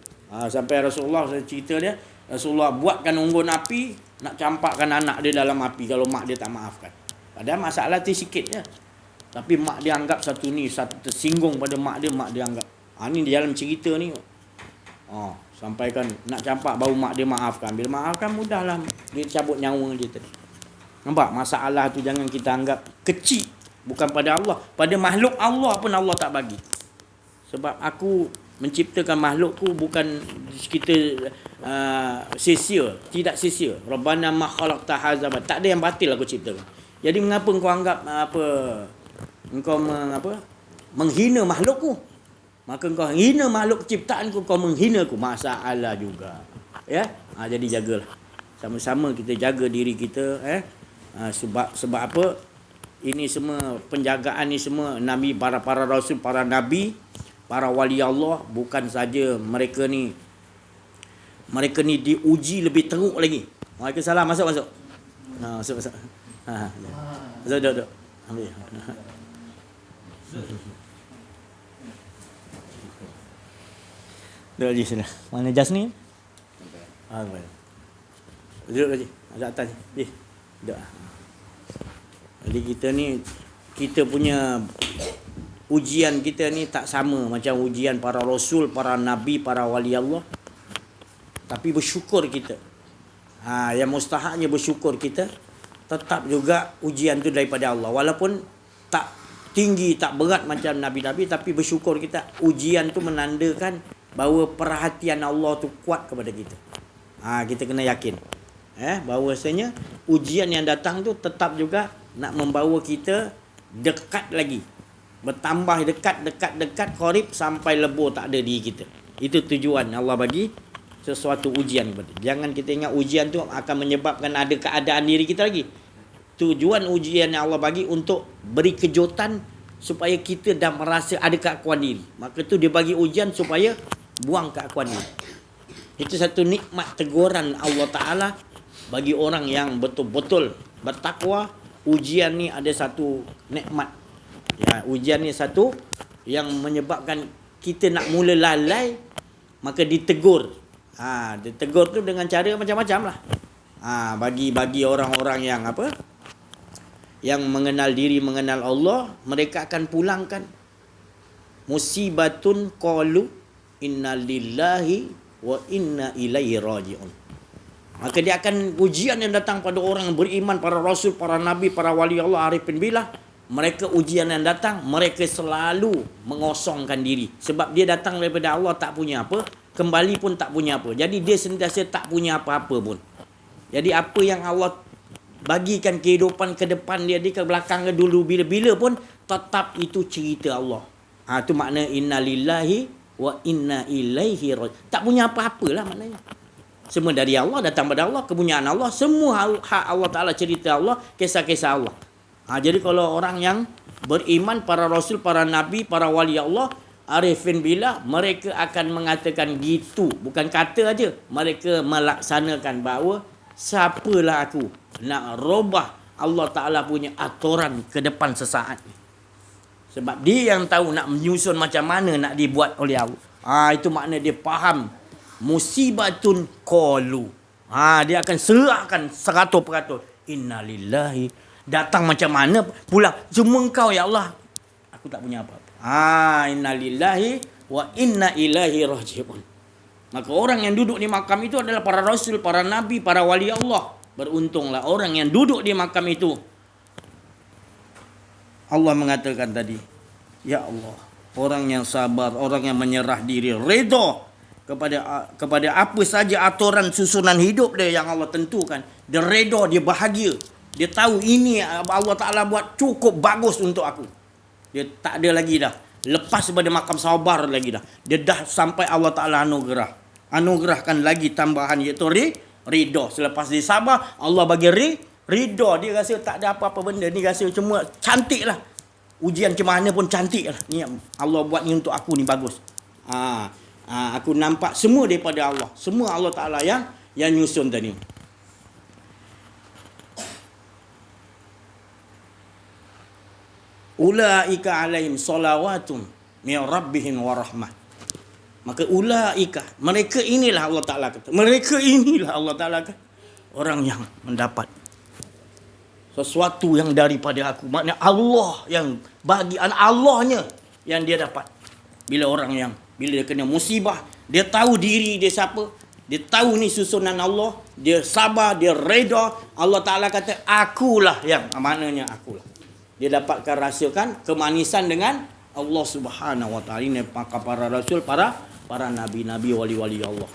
Sampai Rasulullah cerita dia, Rasulullah buatkan unggun api, nak campakkan anak dia dalam api kalau mak dia tak maafkan. Padahal masalah tu sikit je. Tapi mak dia anggap satu tersinggung pada mak dia anggap. Ni di dalam cerita ni. Sampaikan nak campak baru mak dia maafkan. Bila maafkan mudahlah dia cabut nyawa dia tadi. Nampak masalah tu jangan kita anggap kecil. Bukan pada Allah, pada makhluk Allah pun Allah tak bagi. Sebab aku menciptakan makhlukku bukan kita sia-sia, tidak sia-sia. Rabbana ma khalaqta hadza, tak ada yang batil aku ciptakan. Jadi mengapa engkau anggap menghina makhlukku? Maka engkau hina makhluk ciptaanku, kau menghina aku. Masalah juga. Ya? Jadi jagalah. Sama-sama kita jaga diri kita, sebab apa? Ini semua penjagaan ni semua Nabi, para rasul, para nabi, para wali Allah, bukan saja mereka ni diuji lebih teruk lagi. Waalaikumsalam, masuk. Masuk. Duduk. Ambil. Duduk lagi sini. Mana Jasni? Duduk lagi. Ada atas ni. Duduk. Jadi kita punya ujian kita ni tak sama macam ujian para rasul, para nabi, para wali Allah. Tapi bersyukur kita. Yang mustahaknya bersyukur kita, tetap juga ujian tu daripada Allah. Walaupun tak tinggi, tak berat macam nabi-nabi, tapi bersyukur kita. Ujian tu menandakan bahawa perhatian Allah tu kuat kepada kita. Kita kena yakin. Bahawasanya ujian yang datang tu tetap juga nak membawa kita dekat lagi. Bertambah dekat qarib sampai lebur tak ada diri kita. Itu tujuan Allah bagi sesuatu ujian kepada. Jangan kita ingat ujian tu akan menyebabkan ada keadaan diri kita lagi. Tujuan ujian yang Allah bagi untuk beri kejutan supaya kita dah merasa ada keakuan diri. Maka tu dia bagi ujian supaya buang keakuan diri. Itu satu nikmat teguran Allah Ta'ala bagi orang yang betul-betul bertakwa. Ujian ni ada satu nikmat. Ujian ni satu yang menyebabkan kita nak mula lalai, maka ditegur. Ditegur tu dengan cara macam-macam lah. Bagi orang-orang yang yang mengenal diri, mengenal Allah, mereka akan pulangkan musibatun qalu inna lillahi wa inna ilaihi raji'un. Maka dia akan ujian yang datang pada orang yang beriman, para rasul, para nabi, para wali Allah, arifin billah. Mereka ujian yang datang, mereka selalu mengosongkan diri. Sebab dia datang daripada Allah tak punya apa, kembali pun tak punya apa. Jadi dia sentiasa tak punya apa-apa pun. Jadi apa yang Allah bagikan kehidupan ke depan dia, di ke belakang ke dulu, bila-bila pun tetap itu cerita Allah. Itu makna inna lillahi wa inna ilaihi raji'un. Tak punya apa-apalah maknanya. Semua dari Allah, datang pada Allah, kepunyaan Allah, semua hak Allah Ta'ala, cerita Allah, kisah-kisah Allah. Jadi kalau orang yang beriman, para rasul, para nabi, para wali Allah, arifin billah, mereka akan mengatakan gitu. Bukan kata aja, mereka melaksanakan bahawa siapalah aku nak robah Allah Ta'ala punya aturan ke depan sesaat ni. Sebab dia yang tahu nak menyusun macam mana nak dibuat oleh Allah. Itu makna dia faham musibatun qalu. Dia akan serahkan 100%. Innalillahi. Datang macam mana pulang. Cuma engkau ya Allah. Aku tak punya apa-apa. Inna lillahi wa inna ilaihi raji'un. Maka orang yang duduk di makam itu adalah para rasul, para nabi, para wali Allah. Beruntunglah orang yang duduk di makam itu. Allah mengatakan tadi, ya Allah, orang yang sabar, orang yang menyerah diri, redha kepada apa saja aturan susunan hidup dia yang Allah tentukan. Dia redha, dia bahagia. Dia tahu ini Allah Ta'ala buat cukup bagus untuk aku. Dia tak ada lagi dah. Lepas daripada makam sabar lagi dah. Dia dah sampai Allah Ta'ala anugerahkan lagi tambahan, iaitu ridha. Selepas dia sabar, Allah bagi ridha. Dia rasa tak ada apa-apa benda. Ni rasa cuma cantik lah. Ujian ke mana pun cantik lah. Ni Allah buat ni untuk aku ni bagus. Aku nampak semua daripada Allah. Semua Allah Ta'ala yang nyusun tadi. Ulaika alaihim salawatun min rabbihim wa rahmah. Maka ulaika, mereka inilah Allah Ta'ala kata. Mereka inilah Allah Ta'ala kata. Orang yang mendapat sesuatu yang daripada aku. Maknanya Allah yang bagi, Allahnya yang dia dapat. Bila dia kena musibah, dia tahu diri dia siapa. Dia tahu ni susunan Allah. Dia sabar, dia reda. Allah Ta'ala kata, akulah yang, maknanya akulah. Dia dapatkan rasakan kemanisan dengan Allah Subhanahu Wa Taala. Ini maka para rasul, para nabi-nabi, wali-wali Allah.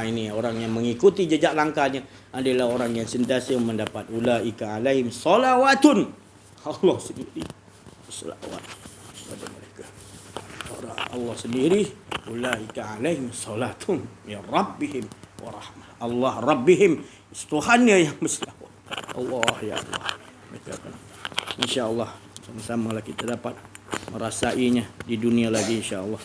Ini orang yang mengikuti jejak langkahnya adalah orang yang sentiasa mendapat ulaika alaihim salawatun. Allah sendiri selawat kepada mereka. Allah sendiri ulaika alaihim salatun min rabbihim wa rahmah. Allah Rabbihim, Tuhannya yang berselawat. Allah ya Allah. InsyaAllah sama-sama lah kita dapat merasainya di dunia lagi insyaAllah.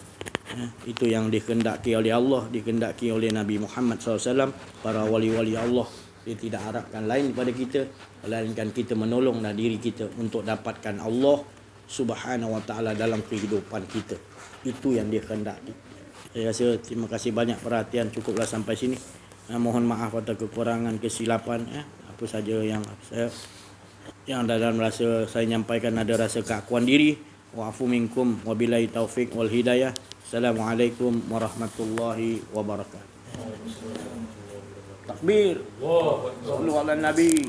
Itu yang dikehendaki oleh Allah, dikehendaki oleh Nabi Muhammad SAW, para wali-wali Allah. Dia tidak harapkan lain daripada kita, melainkan kita menolonglah diri kita untuk dapatkan Allah Subhanahu Wa Taala dalam kehidupan kita. Itu yang dia kehendaki. Saya rasa terima kasih banyak perhatian, cukuplah sampai sini. Mohon maaf atas kekurangan, kesilapan, apa saja yang dalam rasa saya nyampaikan ada rasa keakuan diri. Wa'afu minkum wabillahi taufik wal hidayah. Assalamualaikum warahmatullahi wabarakatuh. Takbir. Sallu ala Nabi.